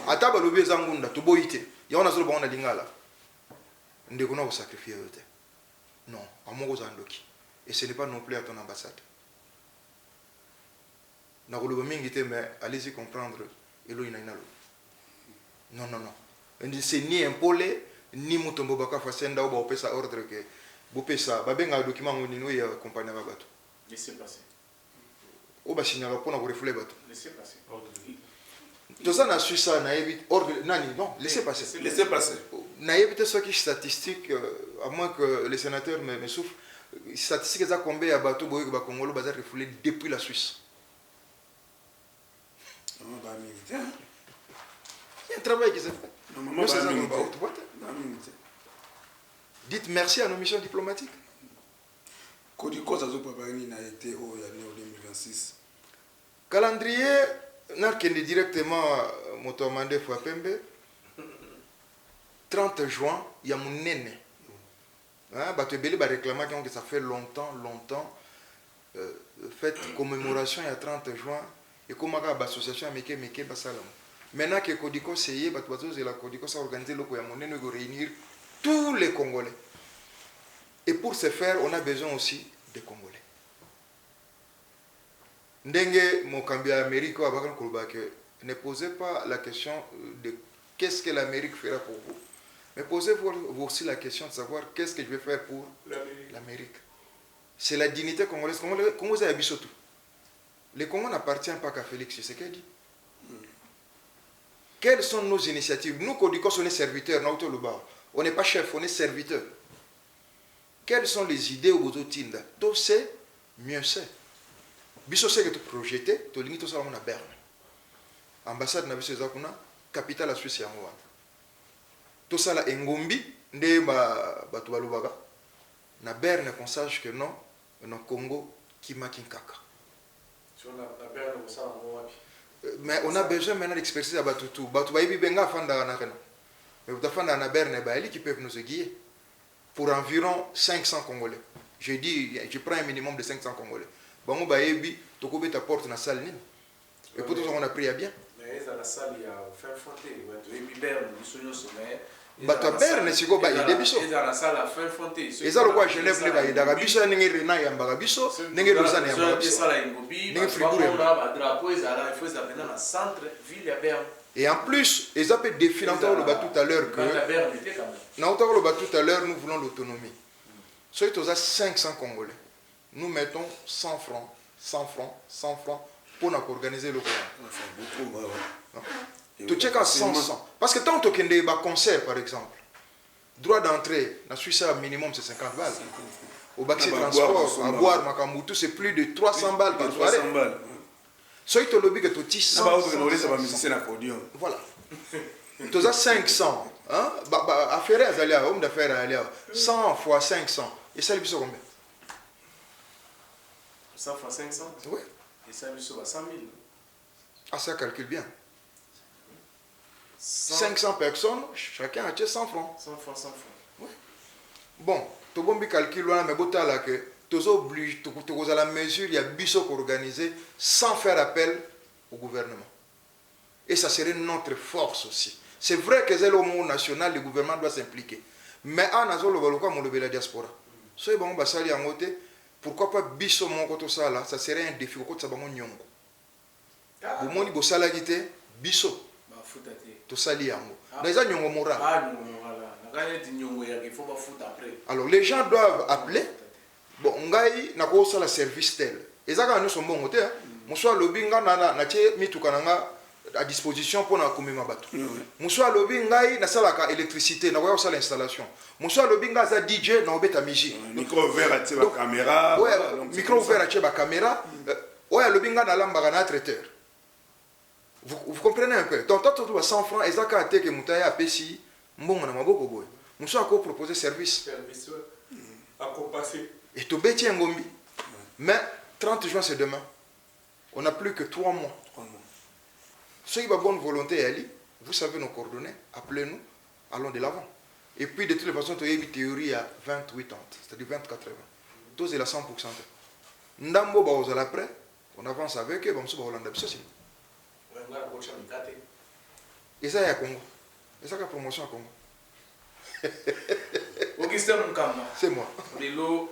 Ataba lobe zangunda tuboite. Ya ona solo bana lingala. Ndeko na sacrifier yote. Non, amongo zandoki. Et ce n'est pas non plus à ton ambassade. Na koloba mingi te mais allez-y comprendre elo ina inalo. Non. C'est ni impolé ni mutombo baka fasenda ou ba opesa ordre que bopesa babenga document ngoni ya compagnie ba bato. Laissez passer. Ou ba signala pour na refouler bato. Laissez passer. Tout ça, ça non, laissez passer. Laissez passer. Naïvité, ce qui est statistique, à moins que les sénateurs me souffrent, statistiques, ça combien de bateaux Congolais sont refoulés depuis la Suisse. Il y a un travail qui s'est fait. Dites merci à nos missions diplomatiques. Kodiko, ça a été en 2026. Calendrier. Narkende directement Motomande Fouapembe 30 juin il y a mon nene Batebele va réclamer que ça fait longtemps fête commémoration il y a 30 juin et comme l'association Meke Basalam maintenant que Kodiko c'est la Kodiko ça organiser le Koyamonene de réunir tous les Congolais et pour ce faire on a besoin aussi des Congolais. Ndenge Mokambi Amérique ne posez pas la question de qu'est-ce que l'Amérique fera pour vous, mais posez-vous aussi la question de savoir qu'est-ce que je vais faire pour l'Amérique. C'est la dignité congolaise. Congo a tout. Le Congo n'appartient pas qu'à Félix Tshisekedi. Quelles sont nos initiatives? Nous, Kodiko, on est serviteurs, on n'est pas chef, on est serviteurs. Quelles sont les idées au bout Tinda? Tout c'est mieux c'est. Biso c'est que tu projeté, tu limite ça à Berne. Ambassade na biso zakuna, capitale la Suisse yango wana. Tout ça la Ngombi, nde batu balubaka. Na Berne qu'on sache que non, no Congo kima kinkaka. Sur la Berne on ça en wapi. Mais on a besoin maintenant d'expertise à batu tout. Batu baibi benga fanda na kena. Mais vous fanda na Berne baeli qui peuvent nous guider pour environ 500 Congolais. Je dis je prends un minimum de 500 Congolais. Bango baebi tokobe ta porte na salle nini. Et pour tout ça on a pris à bien. Mais dans la salle il y a faire fonter, tu es Berne, du sonyo sommet. Bato Berne siko ba yede biso. Et dans la salle à faire fonter. Eza lokwa Genève le ba yeda biso ndenge rena ya mbaka biso, ndenge Lausanne ya mbaka biso. Ndenge Fribourg. Ba drapeau ezala, il faut ça venir dans centre ville ya Berne. Et en plus, ils ont défilé tout à l'heure que nous voulons l'autonomie. Soit tu as 500 Congolais. Nous mettons 100 francs pour organiser le programme. Tu checkes à 100. Parce que tant que tu as un concert, par exemple, droit d'entrée, dans la Suisse, minimum c'est 50 balles. Au bac transport, à boire, Makambutu, c'est plus de 300 balles par soirée. Soit tu as lobby que tu as 100. Voilà. Tu as 500. Affaire homme d'affaires, 100 fois 500. Et ça, il y a combien? 100 fois 500? Oui. Et ça, il y a 100 000. Ah, ça calcule bien. 500 personnes, chacun a 100 francs. 100 francs, 100 francs. Oui. Bon, tu as calcul là, mais tu as que tu es obligé, tu as la mesure, il y a biso organisé sans faire appel au gouvernement. Et ça serait notre force aussi. C'est vrai que c'est le monde national, le gouvernement doit s'impliquer. Mais en azolo baloka mon la diaspora. Soy bon basali en côté, pourquoi pas biso mon côté ça là, ça serait un défi au côté ça bango nyongo. Au monde bo sala gité biso. Ba futate. To sali yango. Dans un nyongo moral. Ah nyongo moral. Na gagné di nyongo ya il faut ba foot après. Alors les gens doivent appeler. Bon ngai na ko sala service tel. Ezaka nous sommes bon côté hein. Mo so lobinga na che mitukananga à disposition pour komema bato. Muso alobi ngai na salaka électricité na koya sala installation. Muso alobi ngai za DJ na obeta musique. Micro ouvert à la caméra. Ouais, micro ouvert à la caméra. Ouais, alobi ngai na lamba na traiteur. Vous comprenez un peu. Donc toi tu 100 francs ezaka ate ke mutaya apesi mbongo na maboko boy. Muso ako proposer service. Service à compasser. Et to beti ngombi. Mais 30 juin c'est demain. On n'a plus que 3 mois. Ceux qui ont bonne volonté, Ali, vous savez nos coordonnées, appelez-nous, allons de l'avant. Et puis de toutes les façons, tu as une théorie à 28 ans, c'est-à-dire 20-80. Tous c'est la 100%. Ndambo, vous allez après, on avance avec eux, on va Hollande. Et ça, il y a Congo. Et ça, il y a promotion à Congo. Augustin Munkamba. C'est moi. Lelo,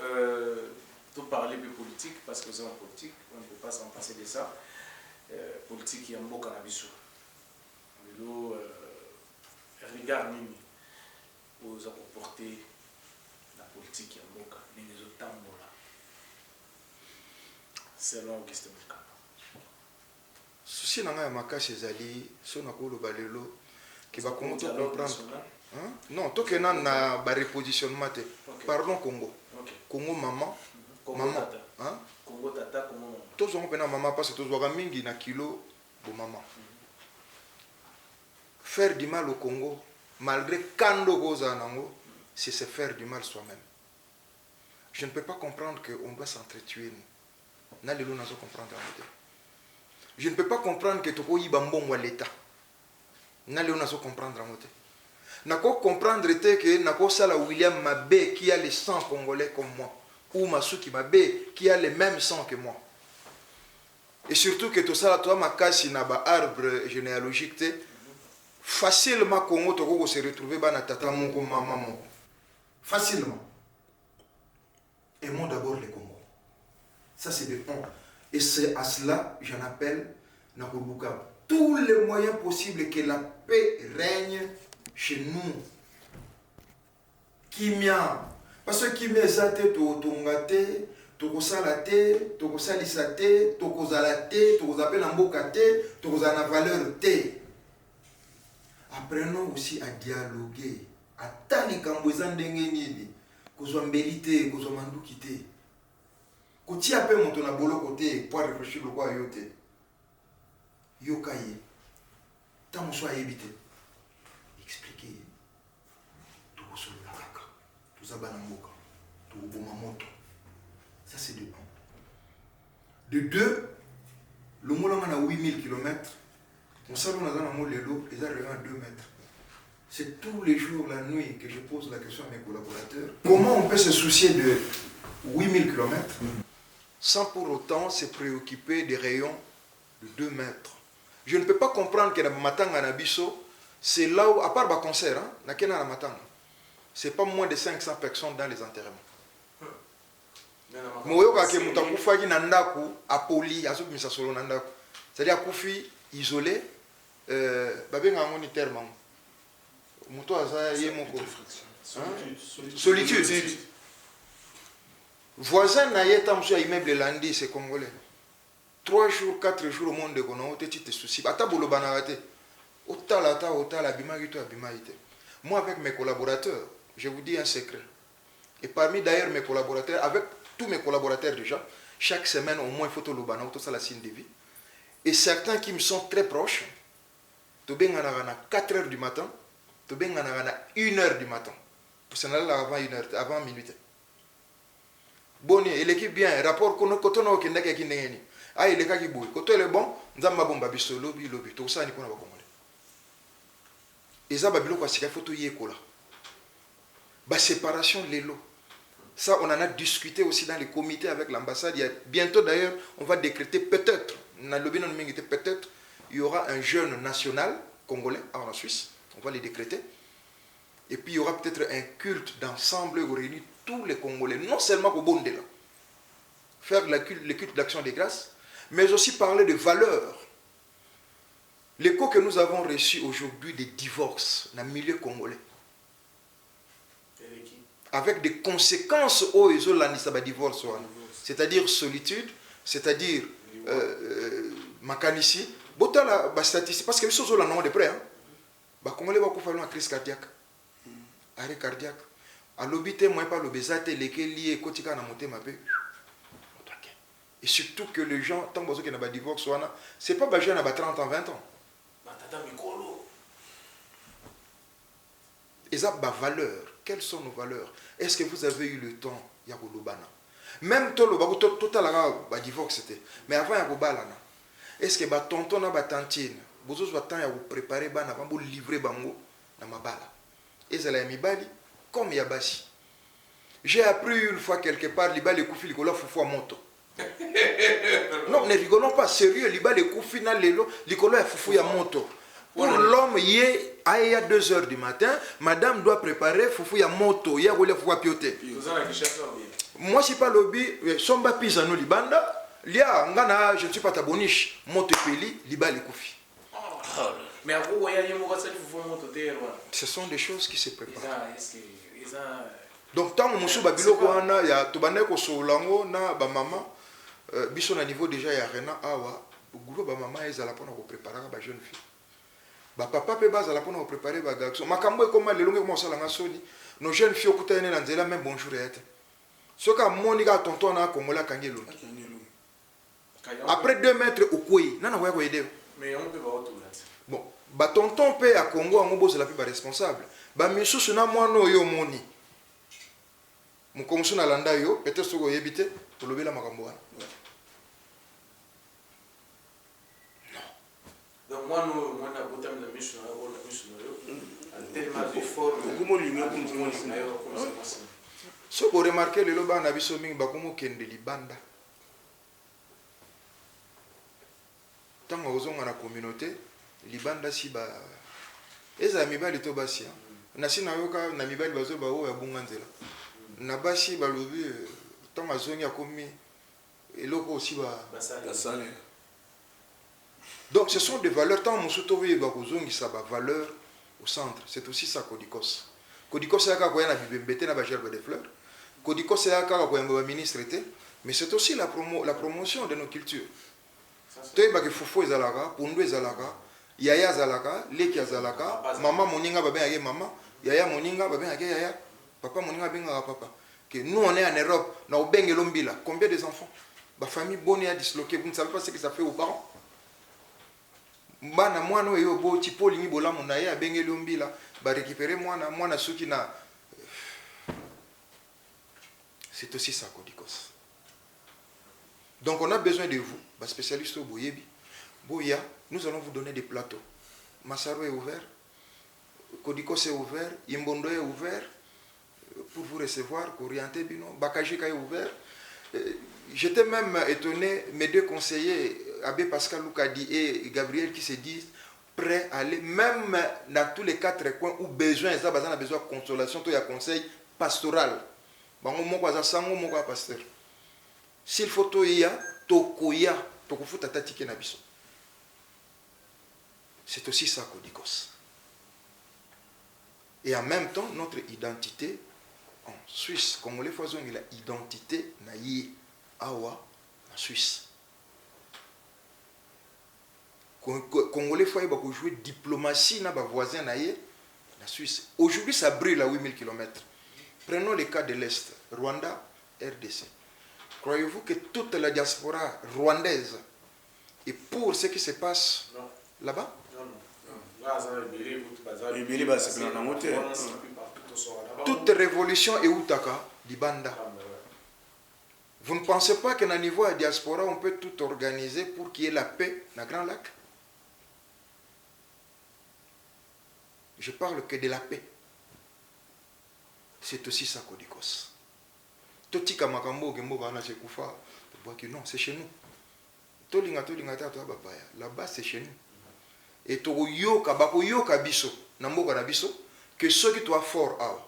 tout parler de politique, parce que c'est en politique, on ne peut pas s'en passer de ça. Politique qui est un beau cannabis. Lelo, regarde Nini, aux apporter la politique qui est un beau cannabis, les autres là. Selon Augustin Munkamba. Souci n'a pas de zali, son akolo balelo, qui va comprendre. Hein? Non, tout que nan na ba repositionnement. Pardon Congo. Congo maman. Maman. Hein? Congo tata, Congo maman. Tous on peut na maman parce que tous on mingi na kilo de maman. Faire du mal au Congo, malgré kando goza nango, c'est se faire du mal soi-même. Je ne peux pas comprendre qu'on doit s'entretuer nous. Nalelo nazo comprendre en côté. Je ne peux pas comprendre que toko yibambon wa l'état. Nalelo nazo comprendre en côté. Nako comprendre que nako sala William Mabé qui a le sang congolais comme moi, ou Masuki Mabé qui a le même sang que moi. Et surtout que tout ça, toi makasi na ba arbre généalogique te facilement Congo toko se retrouver ba na tata moko maman moko. Facilement. Aimons d'abord le Congo. Ça c'est de un. Et c'est à cela j'en appelle Nakoluka tous les moyens possibles que la paix règne chez nous. Kimia. Parce que kimia zate to tongate, to kosalate, to kosalisate, to kozalate, to kozapela mbokate, to kozana valeur te. Apprenons aussi à dialoguer. À tani kambouza ndenge nini. Kozwa mbelite, kozwa manduki te. Kotia pe moto na bolo côté pour réfléchir le quoi yote. Yokaye. Tant soit évité. Expliquer. Tout sur le kaka. Tout ça banamboka. Tout bomamoto. Ça c'est de 1. De 2, le moulin a 8000 km. Mon salon a dans le lelo, ils arrivent à 2 mètres. C'est tous les jours, la nuit, que je pose la question à mes collaborateurs. Comment on peut se soucier de 8000 km sans pour autant se préoccuper des rayons de 2 mètres? Je ne peux pas comprendre que dans Matanga Nabiso, c'est là où, à part le concert, c'est pas moins de 500 personnes dans les enterrements. C'est-à-dire Koufi isolé, solitude. Voisin n'a pas été immeuble lundi, c'est congolais. 3 jours, 4 jours au monde de Gono, tu te soucies. Moi, avec mes collaborateurs, je vous dis un secret. Et parmi d'ailleurs mes collaborateurs, avec tous mes collaborateurs déjà, chaque semaine au moins il faut tout ça la signe de vie. Et certains qui me sont très proches, tu ben à 4 heures du matin, tu ben à 1 heure du matin. Pour ça avant 1 heure, avant minuit. Bon, et l'équipe bien, rapport qu'on a côté no kenda ki ndengeni. Ah, il est qui boy. Côté le bon, nzamba bomba biso lobby tout ça ni ko na ba congolais. Et ça babilo kwa sika photo yekola. Ba séparation lelo. Ça on en a discuté aussi dans les comités avec l'ambassade. Il y a bientôt d'ailleurs, on va décréter peut-être peut-être il y aura un jeûne national congolais en Suisse. On va les décréter. Et puis il y aura peut-être un culte d'ensemble où réunit tous les Congolais, non seulement au Bondela, faire le culte d'action des grâces, mais aussi parler de valeurs. L'écho que nous avons reçu aujourd'hui des divorces dans le milieu congolais, avec des conséquences au divorce, c'est-à-dire solitude, c'est-à-dire Makanishi, botala ba statistique parce que biso zo la non de près hein ba congolais ba ko fa une crise cardiaque arrêt cardiaque à l'obité moi pas le bezate lesquels lié kotika na motema pe et surtout que les gens tant que na ba divorce wana c'est pas ba jeune à 30 ans 20 ans batata mikolo eza ba valeurs. Quelles sont nos valeurs? Est-ce que vous avez eu le temps ya kolobana même tolo ba total ba divorce c'était mais avant ya kobalana est-ce que ba tonton na ba tantine bozo zo temps ya ko préparer bana ba livrer bango na mabala ezala ya mibali comme ya basi. J'ai appris une fois quelque part libali kufi likolo fufu moto. Non, ne rigolons pas, sérieux, libali kufi na lelo likolo ya fufu ya moto. Pour l'homme, il y a 2 h du matin, madame doit préparer foufou ya moto, il y a roulé foufou à pioter. Moi, si pas lobby, somba pisa no libanda, lia ngana, je ne suis pas ta boniche, moto peli, liba les koufi. Mais à vous, il y a foufou moto ce sont des choses qui se préparent. Ça... Donc, tant que monsieur Babilo Kouana, il y a Tobane Kosolango, na ba maman, biso na niveau déjà, il y a Rena Awa, Goulo ba maman, ils allaient pour préparer ba jeune fille. Ba papa pe baza la pona préparer ba garçon makambo e koma lelonge ko sala nga soni nos jeunes filles okuta ene na nzela même bonjour yete soka moni ka tonton na kongola kangelo après 2 mètres okoi nana ko aider mais on peut pas autour bon ba tonton pe à Congo ngo bozo la pe ba responsable ba misusu na mwana oyo moni mukomso na landa yo peut-être soko yebite to lobela makambo wana. Donc moi, nous avons voté la mission, tellement de fort, si vous remarquez, les lobans ont vu que bakumo kende libanda. Tant que vous êtes dans la communauté, libanda si ba, les amis ba lito basi. Nasi na yoka na mibali bazo ba o ya bunganzela. Na basi ba lobi tant que zongi akomi eloko aussi ba basale. Donc ce sont des valeurs, tant que nous avons valeur au centre, c'est aussi ça Codicos. Codicos c'est quand on a bébé na gerbe de fleurs. Codicos c'est quand on a ministre mais c'est aussi la promotion de nos cultures. Tu sais que Foufou ezalaka, Pundu ezalaka, Yaya ezalaka, Leki ezalaka, maman moninga ba ben maman, Yaya moninga ba ben yaya, papa moninga benga papa. Que nous on est en Europe, na obenge lombila, combien des enfants? Ba famille bonne a disloqué, vous ne savez pas ce que ça fait aux parents. Bana mwana oyo bo tipo lingi bolamu na ye abengeli ombila ba récupérer mwana suki na c'est aussi ça Codicos. Donc on a besoin de vous, ba spécialiste au boyebi. Boya, nous allons vous donner des plateaux. Massaro est ouvert, Codicos est ouvert, Imbondo est ouvert pour vous recevoir, orienter bino, Bakajika est ouvert. J'étais même étonné, mes 2 conseillers, Abbé Pascal Loukadi et Gabriel, qui se disent prêts à aller, même dans tous les 4 coins où besoin, ils ont besoin de consolation, il y a conseil pastoral. S'il faut c'est aussi ça Codicos. Et en même temps, notre identité en Suisse, Congolais, faut dire l'identité naïe awa en Suisse. Congolais, faut jouer diplomatie na ba voisin naïe la Suisse. Aujourd'hui, ça brûle à 8000 km. Prenons le cas de l'Est, Rwanda, RDC. Croyez-vous que toute la diaspora rwandaise est pour ce qui se passe là-bas? Toute révolution est outaka d'Ibanda. Vous ne pensez pas qu'à un niveau de diaspora, on peut tout organiser pour qu'il y ait la paix dans le Grand Lac? Je parle que de la paix. C'est aussi ça Codicos. Totika makambo gembo bana chekufa, non, c'est chez nous. Là-bas c'est chez nous. Et to yoka bako yoka biso na mboka na biso que ceux qui soient forts awa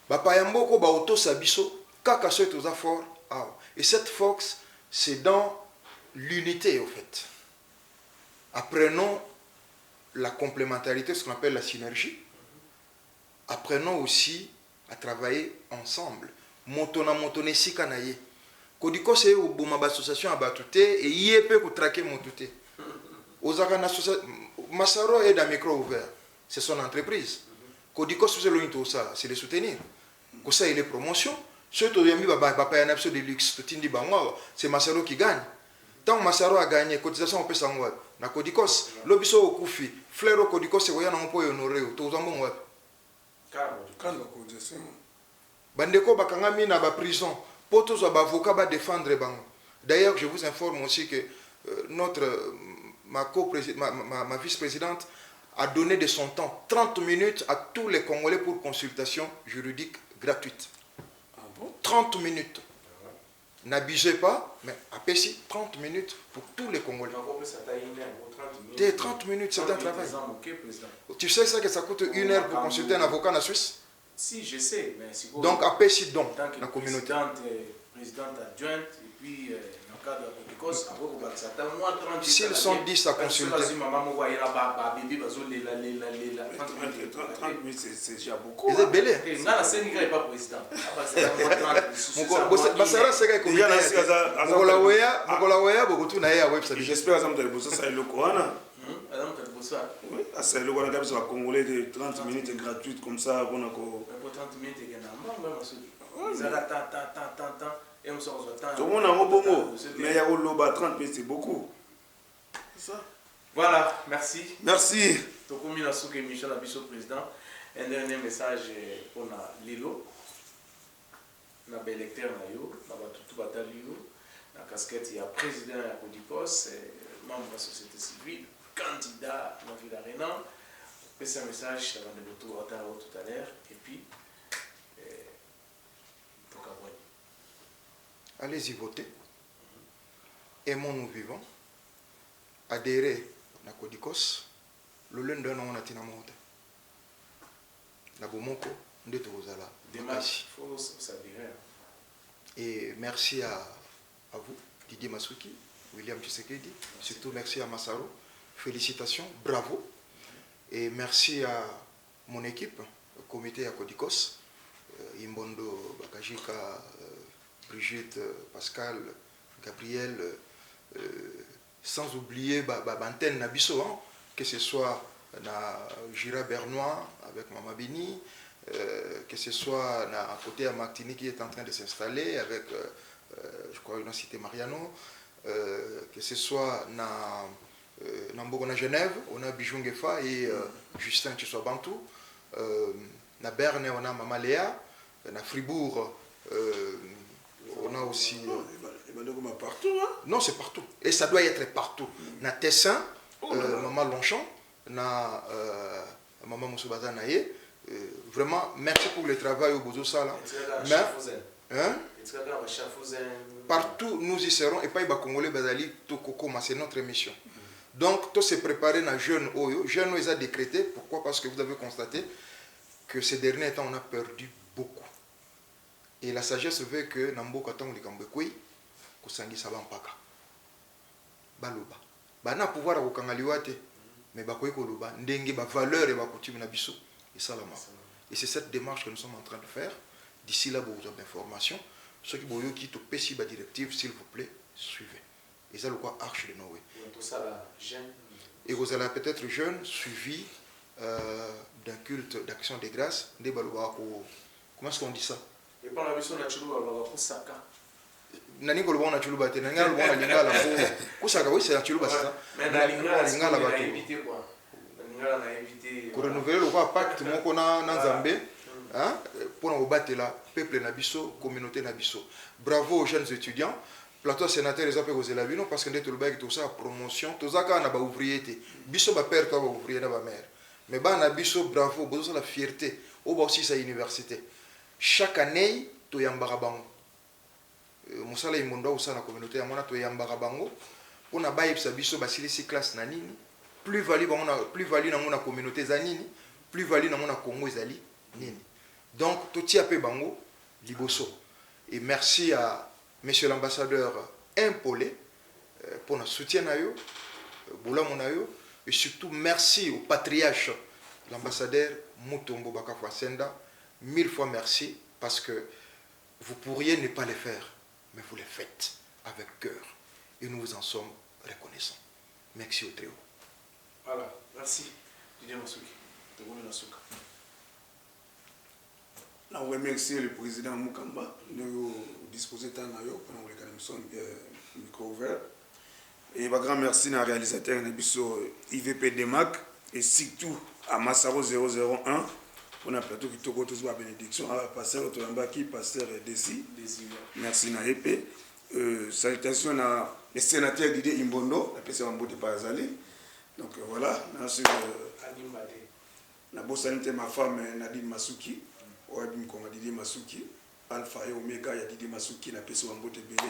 bapa ya mboko ba auto sa biso kaka ceux qui soient forts awa. Et cette force c'est dans l'unité au fait. Apprenons la complémentarité, ce qu'on appelle la synergie. Apprenons aussi à travailler ensemble. Motona motone sikanaye. Codicos c'est au boma association à batute et yé peut ko traquer motute. Massaro est d'un micro ouvert. C'est son entreprise. Codicos, c'est le soutenir. Ça, il est promotion. Surtout, il y a un absurde de luxe. C'est Massaro qui gagne. Tant Massaro a gagné, cotisation, on peut s'en voir. Na Codicos, l'obiso au Koufi, fleur au Codicos, c'est voyant on peut honorer. Tout le monde. Bandeko bakangami na ba prison. Potos wa avocat ba défendre bango. D'ailleurs, je vous informe aussi que ma vice-présidente a donné de son temps 30 minutes à tous les Congolais pour consultation juridique gratuite. Ah bon? 30 minutes. N'abusez pas, mais à Pessi, 30 minutes pour tous les Congolais. 30 minutes, c'est un travail. Tu sais ça que ça coûte 1 heure pour consulter un avocat en Suisse? Si, je sais. Mais si donc, à Pessi, donc, en tant que la communauté. présidente adjointe, et puis dans le cadre de la Codicos, s'ils sont 10 à consulter. 30 minutes, c'est déjà beaucoup. Ils sont belés. J'espère que ça le Corana. Oui, c'est le Corana qui est congolais de 30 minutes gratuites comme ça. Pour 30 minutes, il y a tout le monde a un bon mais il y a 30 minutes, c'est beaucoup. Ça. Voilà, merci. Merci. Tokomi Nasuke Michel Abisso, président. Un dernier message pour Lilo. Na électeur na yo, na tout batalio, na casquette il y a président de la Codicos, membre de la société civile, candidat à la ville Arena. C'est un message avant de retour à tout à l'heure et puis allez-y voter. Aimons-nous vivants. Adhérer à la Codicos. Le lundi, on a tina monte. Na bomoko, nde tozala. Démarche, il faut s'adhérer. Et merci à vous, Didier Masuki, William Tshisekedi. Surtout merci à Massaro. Félicitations, bravo. Et merci à mon équipe, le comité à Codicos, Imbondo, Bakajika, Brigitte, Pascal, Gabriel, sans oublier Bantenne Nabiso, hein, que ce soit Gira Bernois avec Mama Bini, que ce soit à côté à Martinique qui est en train de s'installer avec, je crois, une cité Mariano, que ce soit à Genève, on a Bijungefa et Justin Tchiswabantou, à Berne, on a Mama Léa, à Fribourg, on a aussi... partout, hein? Non, c'est partout. Et ça doit être partout. Na Tessin, Maman Longchamp, na Maman Moussoubata Naye. Vraiment, merci pour le travail au Bozo Sala. Partout, nous y serons. Et pas y Congolais Bazali, Tokokoma, c'est notre mission. Donc, tout se préparer dans jeune Oyo. Jeune Oyo, ils ont décrété. Pourquoi? Parce que vous avez constaté que ces derniers temps, on a perdu beaucoup. Et la sagesse veut que Nambo Katang de Kambekui, Kusangi Sabampaka. Baloba. Bana pouvoir à Kangaliwate, mais Bakoui Koluba, Ndenge, ba valeur et ba coutume Nabiso, et Salama. Et c'est cette démarche que nous sommes en train de faire. D'ici là, vous avez d'informations. Ceux qui vous qui te pêchent la directive, s'il vous plaît, suivez. Et ça, le quoi, arche de Noé. Et vous allez peut-être jeune, suivi d'un culte d'action de grâce. Comment est-ce qu'on dit ça? Et par la mission de la Saka. Nani kolobon na chuluba te nanga lobon na lingala ko kusaka oui c'est la chuluba c'est ça mais na lingala ba éviter quoi lingala na éviter ko renouveler le quoi pacte moko na Nzambe hein pour na obatela peuple na biso communauté na biso. Bravo aux jeunes étudiants. Plateau sénateur les appels aux élèves parce que ndete le bac tout ça promotion tout ça kana ba ouvrier te biso ba père to ba ouvrier na ba mère mais ba na biso bravo bozo la fierté au ba aussi sa université chaque année to yambara bango Moussala Imondo ou ça la communauté à mon ato yambara bango on a baïb sa biso basilisi classe na nini plus value dans mon communauté zanini plus value dans mon Congo ezali nini donc tout y a peu bango liboso et merci à monsieur l'ambassadeur Impolé pour notre soutien na yo boula monayo et surtout merci au patriarche l'ambassadeur Mutombo Bakafwa Senda 1000 fois merci parce que vous pourriez ne pas le faire mais vous le faites avec cœur. Et nous vous en sommes reconnaissants. Merci au très haut. Voilà, merci. Didier Masuki. Je remercie le président Mukamba de disposer de temps pendant le micro ouvert. Et un grand merci à réalisateur IVP Demac et surtout à Massaro 001 pour un plateau qui tourne tous la bénédiction à pasteur Otolambaki, pasteur Desi. Merci na EP. Salutations à le sénateur Didier Imbondo, la PC Mbote Parazali. Donc voilà, merci à salutations ma femme Nadine Masuki. Didier Masuki, Alpha et Omega, il y a Didier Masuki, la PC Mbote Bélé.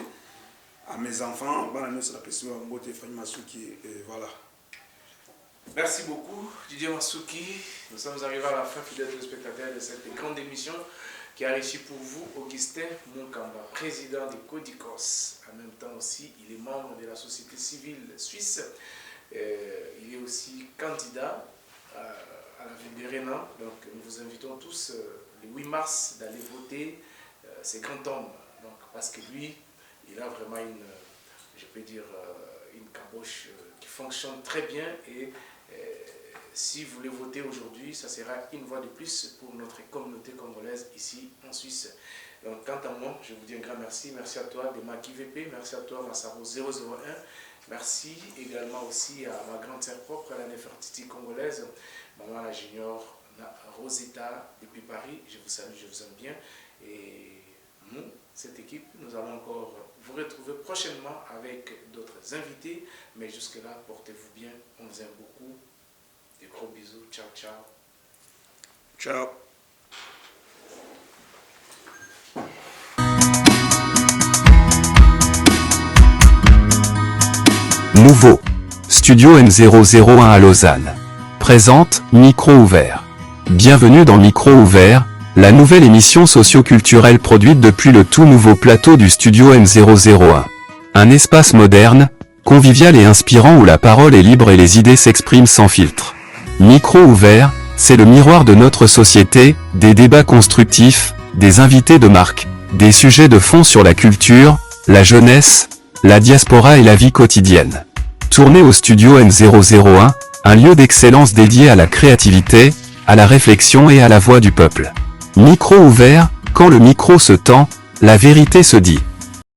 À mes enfants, la PC Mbote Fanny Masuki, et voilà. Merci beaucoup, Didier Masuki. Nous sommes arrivés à la fin, fidèles téléspectateurs, de cette grande émission qui a réussi pour vous Augustin Munkamba, président de Codicos. En même temps aussi, il est membre de la société civile suisse. Il est aussi candidat à la ville de Renan. Donc nous vous invitons tous le 8 mars d'aller voter ces grands hommes. Donc, parce que lui, il a vraiment une caboche qui fonctionne très bien et si vous voulez voter aujourd'hui, ça sera une voix de plus pour notre communauté congolaise ici en Suisse. Donc, quant à moi, je vous dis un grand merci. Merci à toi, Demac IVP. Merci à toi, Massaro 001. Merci également aussi à ma grande sœur propre, la Nefertiti congolaise, maman la junior Rosetta depuis Paris. Je vous salue, je vous aime bien. Et nous, cette équipe, nous allons encore vous retrouver prochainement avec d'autres invités. Mais jusque-là, portez-vous bien. On vous aime beaucoup. Des gros bisous. Ciao, ciao. Ciao. Nouveau. Studio M001 à Lausanne. Présente, Micro ouvert. Bienvenue dans Micro ouvert, la nouvelle émission socio-culturelle produite depuis le tout nouveau plateau du Studio M001. Un espace moderne, convivial et inspirant où la parole est libre et les idées s'expriment sans filtre. Micro ouvert, c'est le miroir de notre société, des débats constructifs, des invités de marque, des sujets de fond sur la culture, la jeunesse, la diaspora et la vie quotidienne. Tourné au Studio M001, un lieu d'excellence dédié à la créativité, à la réflexion et à la voix du peuple. Micro ouvert, quand le micro se tend, la vérité se dit.